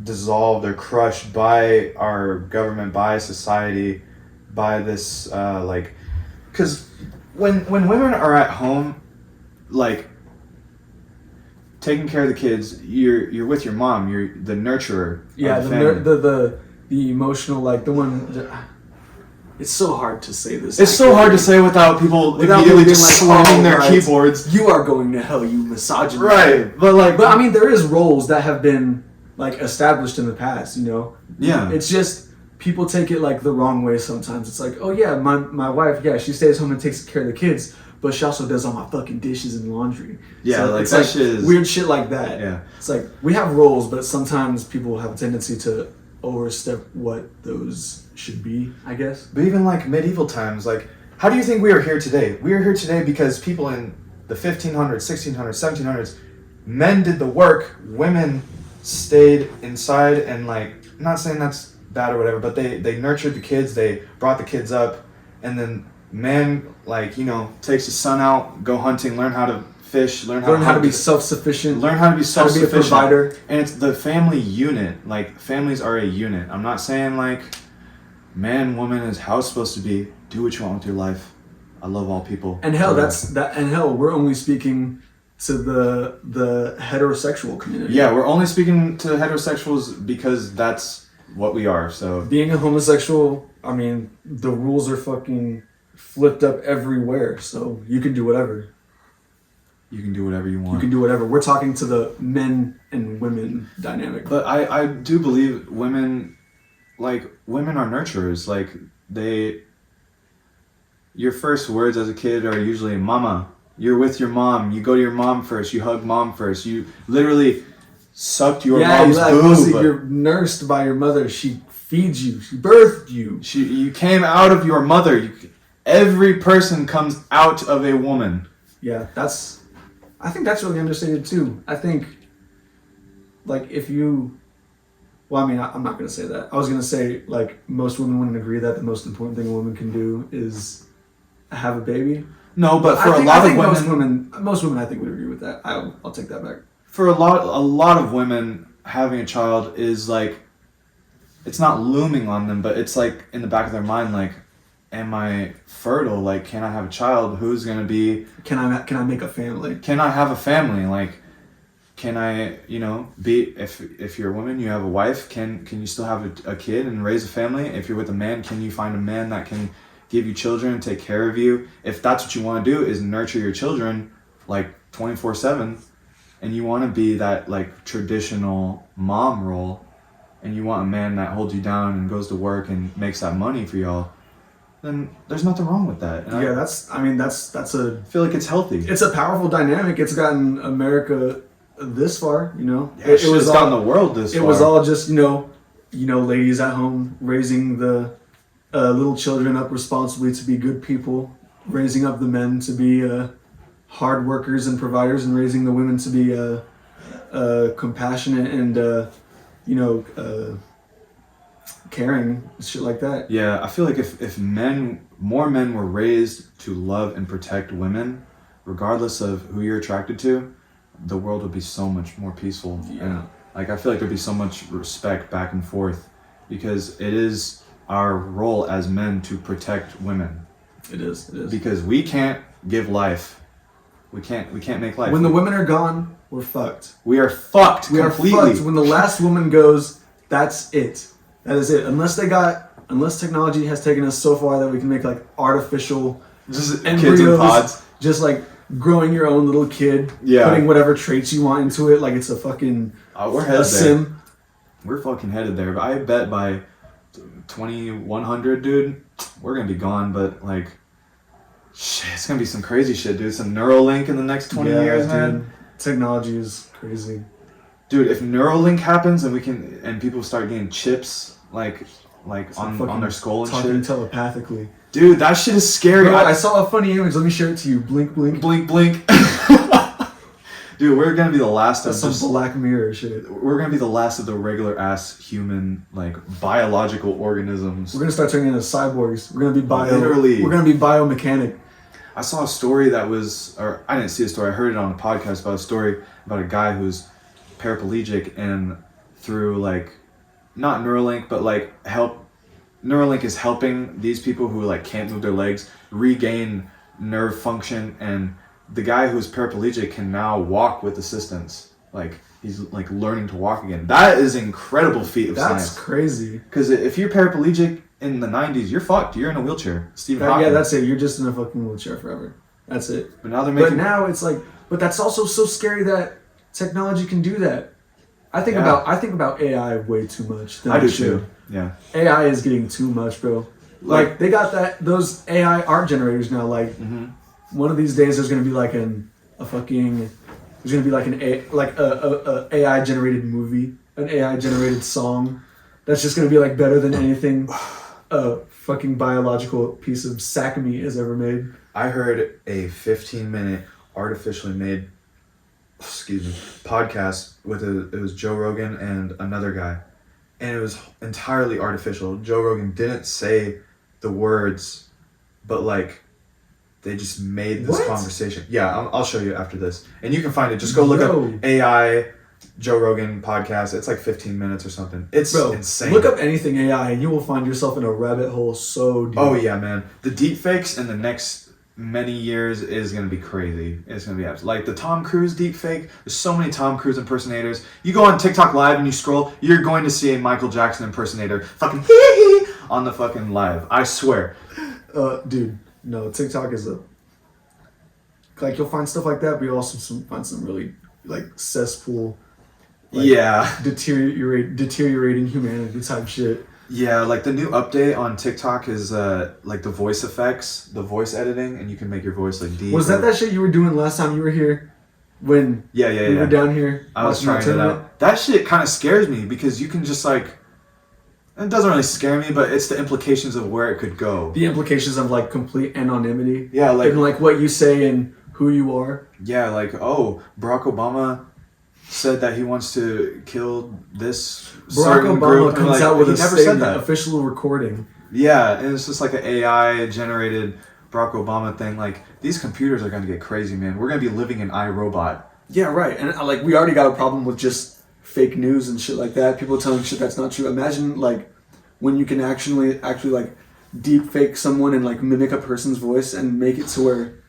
dissolved or crushed by our government, by society, by this because when women are at home, like, taking care of the kids, you're with your mom, you're the nurturer. Yeah, the emotional, like, the one. It's so hard to say this. It's so hard to say without people immediately just slamming their keyboards. You are going to hell, you misogynist. Right, but I mean, there is roles that have been like established in the past, you know. Yeah. It's just people take it like the wrong way sometimes. It's like, oh yeah, my wife, yeah, she stays home and takes care of the kids, but she also does all my fucking dishes and laundry. Yeah, so like, it's that like shit is weird shit like that. Yeah. It's like we have roles, but sometimes people have a tendency to overstep what those should be, I guess. But even like medieval times, like, how do you think we are here today? We are here today because people in the 1500s, 1600s, 1700s, men did the work, women stayed inside and like, not saying that's bad or whatever, but they nurtured the kids, they brought the kids up, and then man, like, you know, takes his son out, go hunting, learn how to fish, learn how to be self-sufficient, learn how to be self-sufficient, how to be a provider. And it's the family unit. Like, families are a unit. I'm not saying like man, woman is how it's supposed to be. Do what you want with your life. I love all people. And hell, we're only speaking to the heterosexual community. Yeah, we're only speaking to heterosexuals because that's what we are. So being a homosexual, I mean, the rules are fucking flipped up everywhere. So you can do whatever. You can do whatever you want. You can do whatever. We're talking to the men and women dynamic. But I do believe women are nurturers. Like, your first words as a kid are usually mama. You're with your mom. You go to your mom first. You hug mom first. You literally sucked your mom's boob. You're nursed by your mother. She feeds you. She birthed you. You came out of your mother. Every person comes out of a woman. Yeah, I think that's really understated too. I think, like, well, I mean, I'm not going to say that. I was going to say, like, most women wouldn't agree that the most important thing a woman can do is have a baby. No, but for a lot of women... Most women, I think, would agree with that. I'll take that back. For a lot of women, having a child is, like, it's not looming on them, but it's, like, in the back of their mind, like, am I fertile? Like, can I have a child? Who's going to be... Can I make a family? Can I have a family? Like, can I, you know, be... If you're a woman, you have a wife, can you still have a kid and raise a family? If you're with a man, can you find a man that can give you children, take care of you? If that's what you want to do, is nurture your children, like, 24/7, and you want to be that, like, traditional mom role, and you want a man that holds you down and goes to work and makes that money for y'all, then there's nothing wrong with that. And yeah, that's I feel like it's healthy. It's a powerful dynamic. It's gotten America this far, you know. Yeah, it's gotten the world this far. It was all just, you know, ladies at home raising the little children up responsibly to be good people, raising up the men to be hard workers and providers, and raising the women to be compassionate and caring, shit like that. Yeah, I feel like if more men were raised to love and protect women, regardless of who you're attracted to, the world would be so much more peaceful. Yeah. And, like, I feel like there'd be so much respect back and forth, because it is our role as men to protect women. It is. Because we can't give life. We can't make life. When the women are gone, we're fucked. We are fucked completely. We are fucked. When the last woman goes, that's it. That is it. Unless technology has taken us so far that we can make, like, artificial just embryos, kids in pods. Just like growing your own little kid, putting whatever traits you want into it, like it's a fucking we're headed sim. There. We're fucking headed there. But I bet by 2100, dude, we're gonna be gone. But, like, shit, it's gonna be some crazy shit, dude. Some Neuralink in the next 20 years, man. Dude. Technology is crazy. Dude, if Neuralink happens and people start getting chips like on their skull and talking shit, telepathically. Dude, that shit is scary. Bro, I saw a funny image. Let me share it to you. Blink, blink, blink, blink. Dude, we're gonna be the last of some Black Mirror shit. We're gonna be the last of the regular ass human, like, biological organisms. We're gonna start turning into cyborgs. We're gonna be Literally. We're gonna be biomechanic. I saw a story I didn't see a story. I heard it on a podcast about a story about a guy who's paraplegic, and through, like, not Neuralink, but, like, Neuralink is helping these people who, like, can't move their legs regain nerve function, and the guy who's paraplegic can now walk with assistance. Like, he's, like, learning to walk again. That is an incredible feat of science. That's crazy. Because if you're paraplegic in the 90s, you're fucked. You're in a wheelchair. Stephen Hawking. Yeah, that's it. You're just in a fucking wheelchair forever. That's it. But now they're making... But now it's like... But that's also so scary that technology can do that. I think about AI way too much. I do too. Yeah. AI is getting too much, bro. Like, they got those AI art generators now. Like, one of these days there's gonna be like an AI generated movie, an AI generated song that's just gonna be, like, better than anything a fucking biological piece of sacame has ever made. I heard a 15-minute artificially made podcast with it was Joe Rogan and another guy, and it was entirely artificial. Joe Rogan didn't say the words, but like they just made this conversation. Yeah, I'll show you after this, and you can find it. Just go look up AI Joe Rogan podcast. It's like 15 minutes or something. It's insane. Look up anything AI, and you will find yourself in a rabbit hole so deep. Oh yeah, man. The deep fakes in the next many years is gonna be crazy. It's gonna be like the Tom Cruise deep fake. There's so many Tom Cruise impersonators. You go on TikTok live and you scroll, you're going to see a Michael Jackson impersonator fucking hee on the fucking live. I swear. Dude, no, TikTok is like you'll find stuff like that, but you'll also find some really like cesspool. Like, deteriorating humanity type shit. Yeah, like the new update on TikTok is like the voice effects, the voice editing, and you can make your voice like deep. Was that shit you were doing last time you were here? When we were down here? I was trying it out. That shit kind of scares me because you can just like, it doesn't really scare me, but it's the implications of where it could go. The implications of like complete anonymity. Yeah, like and like what you say and who you are. Yeah, like Barack Obama said that he wants to kill this certain group. Barack Obama comes out with a statement, official recording. Yeah, and it's just like an AI generated Barack Obama thing. Like these computers are gonna get crazy, man. We're gonna be living in iRobot. Yeah, right. And like we already got a problem with just fake news and shit like that. People telling shit that's not true. Imagine like when you can actually like deep fake someone and like mimic a person's voice and make it to where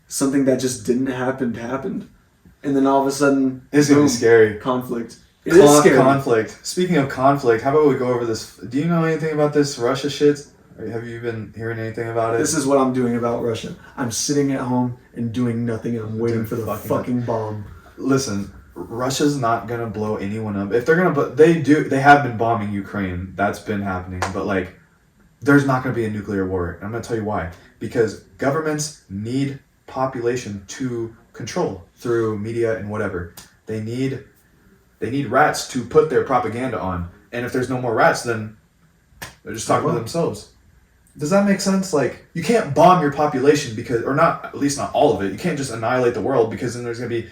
something that just didn't happen happened. And then all of a sudden, it's gonna be scary. Conflict. It is scary. Conflict. Speaking of conflict, how about we go over this? Do you know anything about this Russia shit? Or have you been hearing anything about it? This is what I'm doing about Russia. I'm sitting at home and doing nothing, and I'm waiting for the fucking bomb. Listen, Russia's not gonna blow anyone up. If they're gonna, they have been bombing Ukraine. That's been happening. But like, there's not gonna be a nuclear war. And I'm gonna tell you why. Because governments need population to control through media and whatever. They need rats to put their propaganda on. And if there's no more rats, then they're just talking to themselves. Does that make sense? Like, you can't bomb your population because, or not, at least not all of it. You can't just annihilate the world because then there's gonna be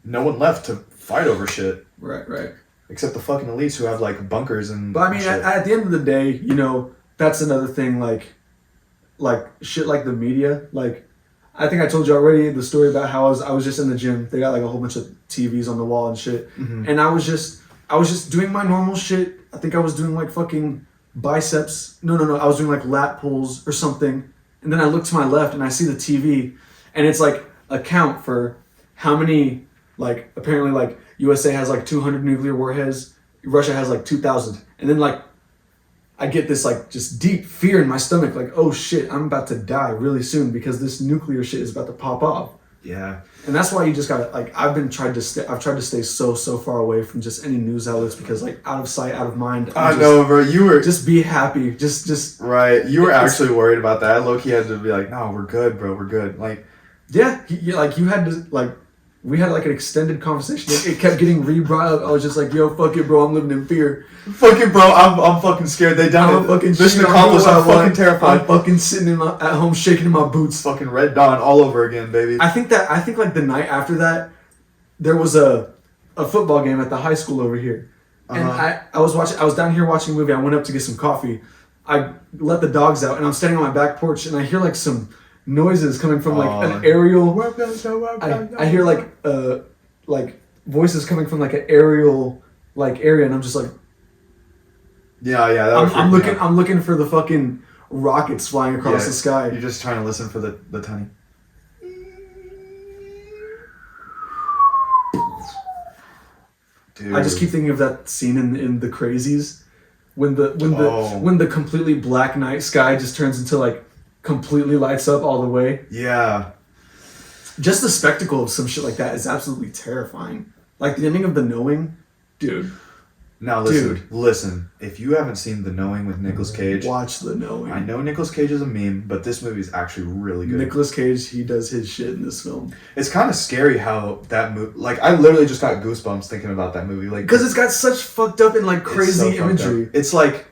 no one left to fight over shit. Right. Except the fucking elites who have like bunkers and. But I mean, at the end of the day, you know, that's another thing. Like shit, like the media, like. I think I told you already the story about how I was just in the gym. They got like a whole bunch of TVs on the wall and shit. Mm-hmm. And I was just doing my normal shit. I think I was doing like fucking biceps. No. I was doing like lat pulls or something. And then I look to my left and I see the TV and it's like a count for how many, like apparently like USA has like 200 nuclear warheads. Russia has like 2,000. And then like I get this like just deep fear in my stomach, like, oh shit, I'm about to die really soon because this nuclear shit is about to pop off. Yeah. And that's why you just gotta like I've tried to stay so far away from just any news outlets because like out of sight, out of mind. I know, bro. You were just be happy. Just right. You were actually worried about that. Low-key had to be like, no, we're good, bro. We're good. Like, yeah, like you had to like. We had like an extended conversation. It kept getting re-brought up. I was just like, yo, fuck it, bro. I'm living in fear. Fuck it, bro. I'm fucking scared. They done it. Mission accomplished. I'm fucking terrified. I'm fucking sitting at home shaking in my boots. Fucking Red Dawn all over again, baby. I think like the night after that, there was a football game at the high school over here. And I was down here watching a movie. I went up to get some coffee. I let the dogs out and I'm standing on my back porch and I hear like some noises coming from like an aerial. I hear like voices coming from like an aerial like area, and I'm just like, yeah. I'm looking for the fucking rockets flying across the sky. You're just trying to listen for the tiny. Dude. I just keep thinking of that scene in The Crazies when the completely black night sky just turns into like. Completely lights up all the way. Yeah. Just the spectacle of some shit like that is absolutely terrifying. Like the ending of The Knowing, dude. Now listen. If you haven't seen The Knowing with Nicolas Cage, watch The Knowing. I know Nicolas Cage is a meme, but this movie is actually really good. Nicolas Cage, he does his shit in this film. It's kind of scary how that movie. Like I literally just got goosebumps thinking about that movie. Like because it's got such fucked up and like crazy imagery. It's like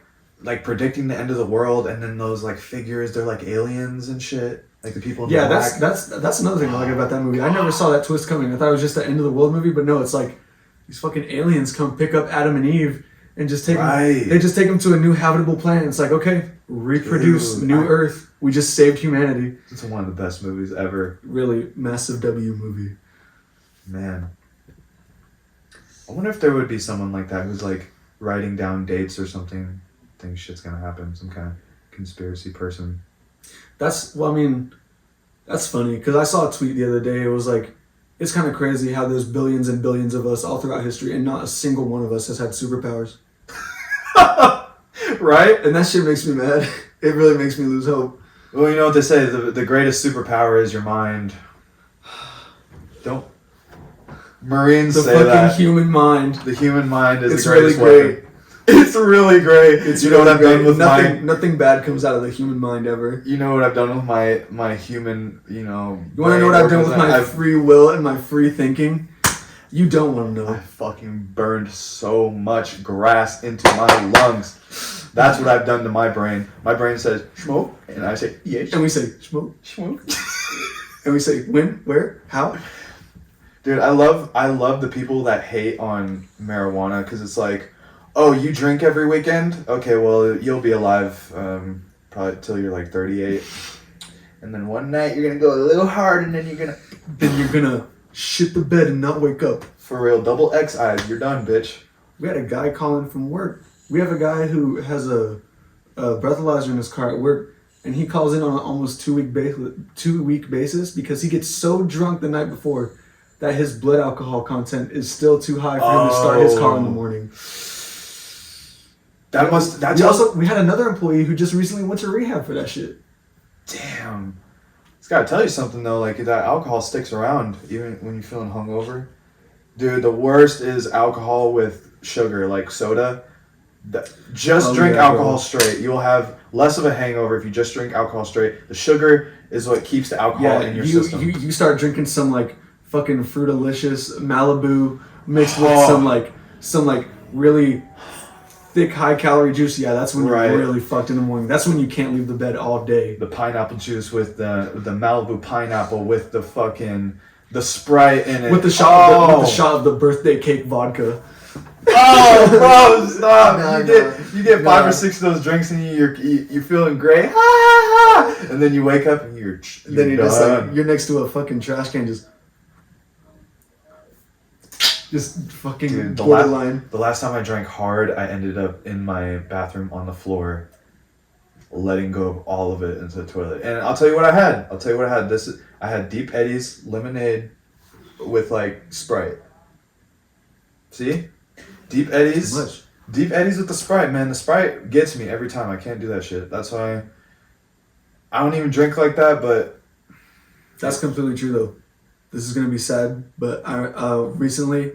predicting the end of the world, and then those like figures, they're like aliens and shit. Like the people in Yeah, the black. that's another thing I like about that movie. I never saw that twist coming. I thought it was just the end of the world movie, but no, it's like these fucking aliens come pick up Adam and Eve and just take them, they just take them to a new habitable planet. It's like, okay, reproduce, new Earth. We just saved humanity. It's one of the best movies ever. Really massive W movie. Man. I wonder if there would be someone like that who's like writing down dates or something. Think shit's gonna happen. Some kind of conspiracy person. That's funny because I saw a tweet the other day. It was like, it's kind of crazy how there's billions and billions of us all throughout history and not a single one of us has had superpowers. Right? And that shit makes me mad. It really makes me lose hope. Well, you know what they say, the greatest superpower is your mind. Don't Marines The say fucking that. human mind. The human mind is It's the greatest really great. weapon. It's really great. It's you know really what I've great. done with Nothing bad comes out of the human mind ever. You know what I've done with my human, you know. You want to know what I've done with my free will and my free thinking? You don't want to know. I fucking burned so much grass into my lungs. That's what I've done to my brain. My brain says, smoke, and I say, yes. And we say, smoke. And we say, when, where, how? Dude, I love the people that hate on marijuana because it's like, oh, you drink every weekend? Okay, well, you'll be alive probably till you're like 38. And then one night you're going to go a little hard and then you're going to shit the bed and not wake up. For real, double X eyes, you're done, bitch. We had a guy calling from work. We have a guy who has a breathalyzer in his car at work, and he calls in on an almost 2 week basis because he gets so drunk the night before that his blood alcohol content is still too high for him to start his car in the morning. We had another employee who just recently went to rehab for that shit. Damn. It's gotta tell you something though, like that alcohol sticks around even when you're feeling hungover. Dude, the worst is alcohol with sugar, like soda. Drink alcohol straight. You'll have less of a hangover if you just drink alcohol straight. The sugar is what keeps the alcohol in your system. You start drinking some like fucking Fruitalicious Malibu mixed with some really thick high calorie juice. Yeah, that's when you're really fucked in the morning. That's when you can't leave the bed all day. The pineapple juice with the Malibu pineapple with the fucking the Sprite in it. With the shot of the birthday cake vodka. Oh, bro, stop! You get 5 or 6 of those drinks and you're feeling great, and then you wake up and you're then you're just like you're next to a fucking trash can, just fucking Dude, borderline. The last time I drank hard, I ended up in my bathroom on the floor, letting go of all of it into the toilet. And I'll tell you what I had. I had Deep Eddies lemonade with like Sprite. See? Deep Eddies with the Sprite, man. The Sprite gets me every time. I can't do that shit. That's why I don't even drink like that, but... That's completely true, though. This is going to be sad, but recently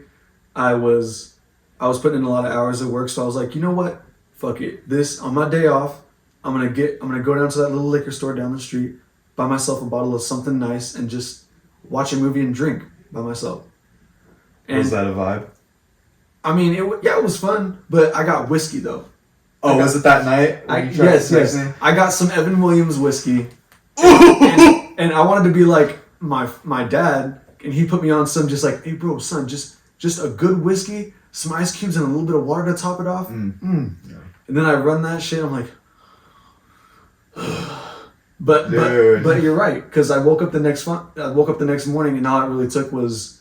I was putting in a lot of hours at work, so I was like, you know what? Fuck it. On my day off, I'm going to go down to that little liquor store down the street, buy myself a bottle of something nice, and just watch a movie and drink by myself. And was that a vibe? I mean, it was fun, but I got whiskey though. Oh, was it that night? Yes. I got some Evan Williams whiskey, and I wanted to be like my dad, and he put me on some just like, hey bro, son, just a good whiskey, some ice cubes, and a little bit of water to top it off. Yeah. And then I run that shit. I'm like, but you're right, because I woke up the next morning, and all it really took was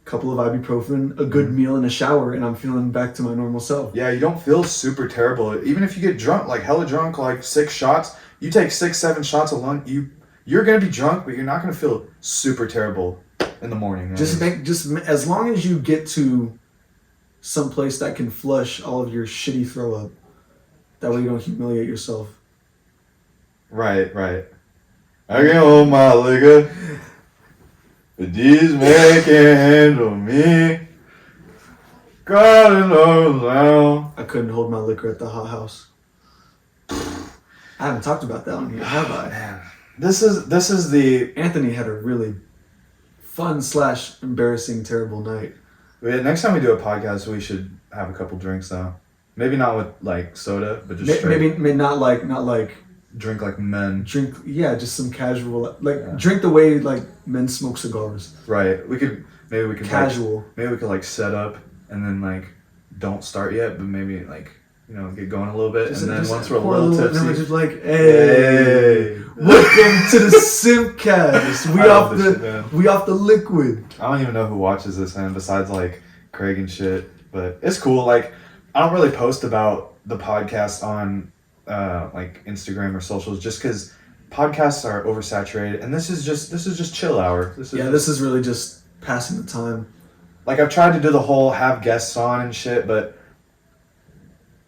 couple of ibuprofen, a good meal, and a shower, and I'm feeling back to my normal self. Yeah, you don't feel super terrible. Even if you get drunk, like hella drunk, like 6 shots, you take 6-7 shots alone, you're gonna be drunk, but you're not gonna feel super terrible in the morning. Just as long as you get to some place that can flush all of your shitty throw up, that way you don't humiliate yourself. Right. I can hold my liquor. But these men can't handle me. God knows now. I couldn't hold my liquor at the hot house. I haven't talked about that on here, have I? Man. This is the... Anthony had a really fun / embarrassing, terrible night. Next time we do a podcast, we should have a couple drinks though. Maybe not with like soda, but just straight. Maybe not like drink like men. Drink, just some casual, Yeah. drink the way like men smoke cigars. Right. Maybe we could Casual. maybe we could like set up and then like don't start yet, but maybe like get going a little bit, and then once we're a little tipsy, then we're just like, hey, welcome to the SYMPcast. We off the liquid. I don't even know who watches this, man, besides like Craig and shit. But it's cool. Like, I don't really post about the podcast on like Instagram or socials, just because podcasts are oversaturated, and this is just chill hour. This is really just passing the time. Like, I've tried to do the whole have guests on and shit, but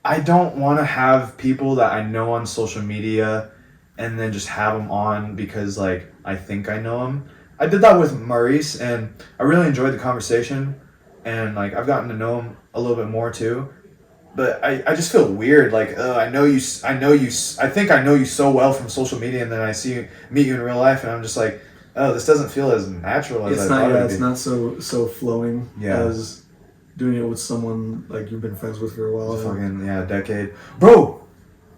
I don't want to have people that I know on social media and then just have them on because, like, I think I know them. I did that with Maurice, and I really enjoyed the conversation, and, like, I've gotten to know him a little bit more, too. But I just feel weird, like, I think I know you so well from social media, and then I meet you in real life, and I'm just like, oh, this doesn't feel as natural as I thought it would be. It's not so flowing as doing it with someone like you've been friends with for a while. A decade. Bro,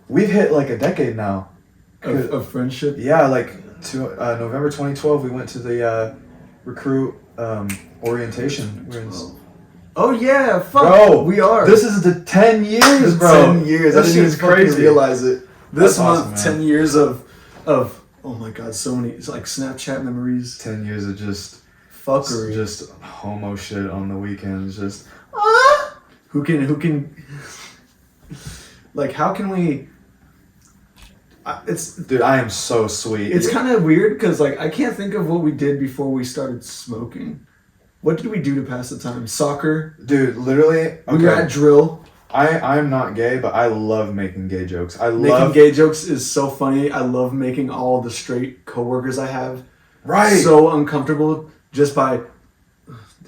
we've hit like a decade now. Of friendship? Yeah, like November 2012, we went to the recruit orientation. Oh yeah, fuck. Bro, we are. This is the 10 years, bro. 10 years. That shit is crazy. Realize it. This month, awesome, 10 years of oh my god, so many. It's like Snapchat memories. 10 years of just fuckery, just homo shit on the weekends. Just who can like, how can we? Dude, I am so sweet. It's kind of weird because like I can't think of what we did before we started smoking. What did we do to pass the time? Soccer? Dude, literally. Okay. We were at drill. I'm not gay, but I love making gay jokes. Making gay jokes is so funny. I love making all the straight coworkers I have so uncomfortable just by,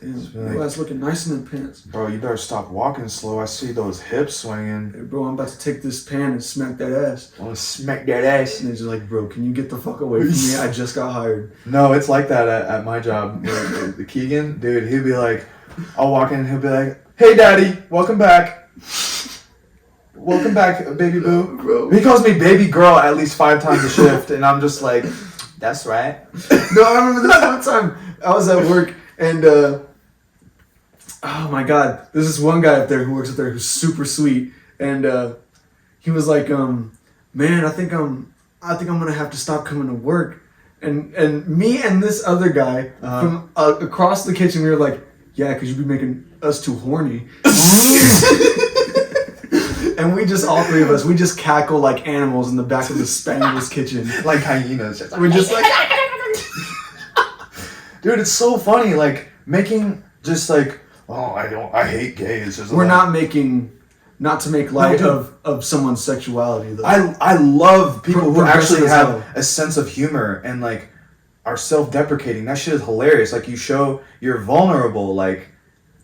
damn, your ass looking nice in the pants. Bro, you better stop walking slow. I see those hips swinging. Hey, bro, I'm about to take this pan and smack that ass. I want to smack that ass. And they're just like, bro, can you get the fuck away from me? I just got hired. No, it's like that at my job. The Keegan, dude, he'd be like, I'll walk in and he'll be like, hey, daddy, welcome back. Welcome back, baby boo. Bro. He calls me baby girl at least 5 times a shift, and I'm just like, that's right. No, I remember this one time I was at work, and oh my god, there's this one guy up there who works up there who's super sweet, and he was like, man, I think I'm gonna have to stop coming to work, and me and this other guy from across the kitchen, we were like, yeah, because you'd be making us too horny. And we just, all three of us, we just cackle like animals in the back of the Spaniel's kitchen. Like hyenas. We're just like... Dude, it's so funny, like, making just like, I hate gays. We're not to make light of someone's sexuality, though. I love people who actually have a sense of humor and, like, are self-deprecating. That shit is hilarious. Like, you show you're vulnerable, like...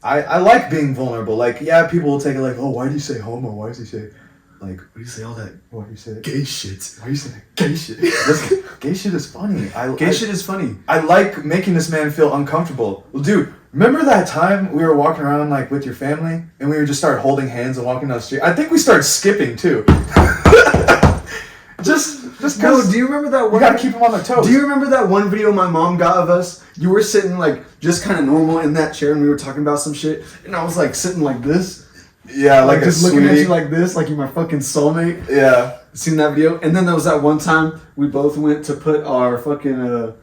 I like being vulnerable. Like, yeah, people will take it like, oh, why do you say homo? Why does he say, like, why do you say all that? Why do you say gay shit? Why do you say gay shit? Gay shit is funny. Gay shit is funny. I like making this man feel uncomfortable. Well, dude, remember that time we were walking around, like, with your family? And we were just started holding hands and walking down the street? I think we started skipping, too. Just because. No, do you remember that one? You gotta keep them on their toes. Do you remember that one video my mom got of us? You were sitting like just kind of normal in that chair, and we were talking about some shit, and I was like sitting like this. Yeah, like just looking at you like this, like you're my fucking soulmate. Yeah. Seen that video? And then there was that one time we both went to put our fucking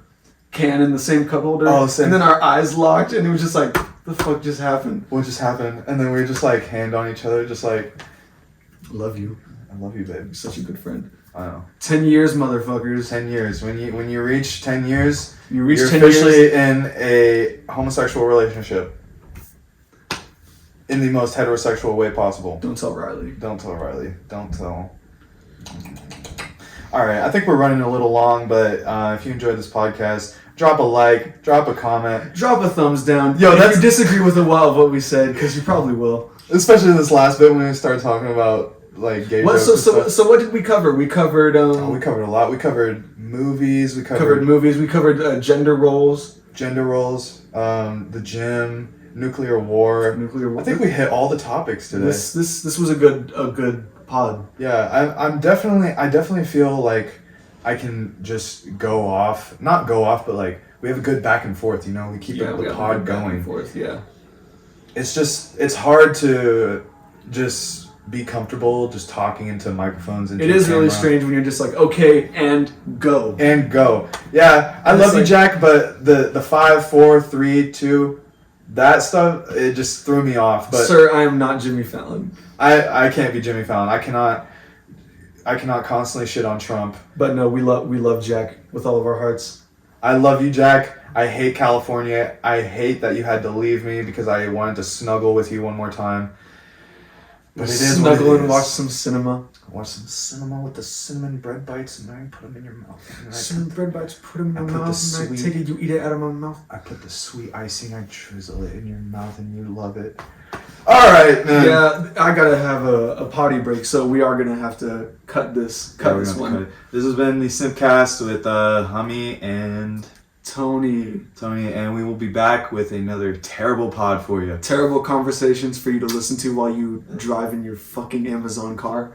can in the same cup holder. Oh, same. And then our eyes locked, and it was just like, the fuck just happened? What just happened? And then we were just like hand on each other, just like, I love you. I love you, babe. You're such a good friend. I know. 10 years, motherfuckers. 10 years. When you reach 10 years, you're 10 officially years in a homosexual relationship. In the most heterosexual way possible. Don't tell Riley. Don't tell Riley. Don't tell. Alright, I think we're running a little long, but if you enjoyed this podcast, drop a like, drop a comment. Drop a thumbs down. Yo, if you disagree with a while of what we said, because you probably will. Especially this last bit when we started talking about like gay jokes and stuff. So what did we cover? We covered we covered a lot. We covered movies. We covered gender roles. The gym, nuclear war. I think we hit all the topics today. This was a good pod. Yeah, I definitely feel like I can just not go off, but like we have a good back and forth. You know, we keep the pod going. Forth, yeah. It's hard to just be comfortable just talking into microphones. It is really strange when you're just like, okay, and go. Yeah, I love you, Jack, but the 5, 4, 3, 2, that stuff, it just threw me off. But sir, I am not Jimmy Fallon. I can't be Jimmy Fallon. I cannot constantly shit on Trump. But no, we love Jack with all of our hearts. I love you, Jack. I hate California. I hate that you had to leave me because I wanted to snuggle with you one more time. But it is snuggle and watch some cinema. Watch some cinema with the cinnamon bread bites, and then I put them in your mouth. Cinnamon bread bites, put them in your mouth, and I take it, you eat it out of my mouth. I put the sweet icing, I drizzle it in your mouth, and you love it. All right, man. Yeah, I gotta have a potty break, so we are gonna have to cut this one. This has been the SYMPcast with Hummy and Tony, and we will be back with another terrible pod for you. Terrible conversations for you to listen to while you drive in your fucking Amazon car.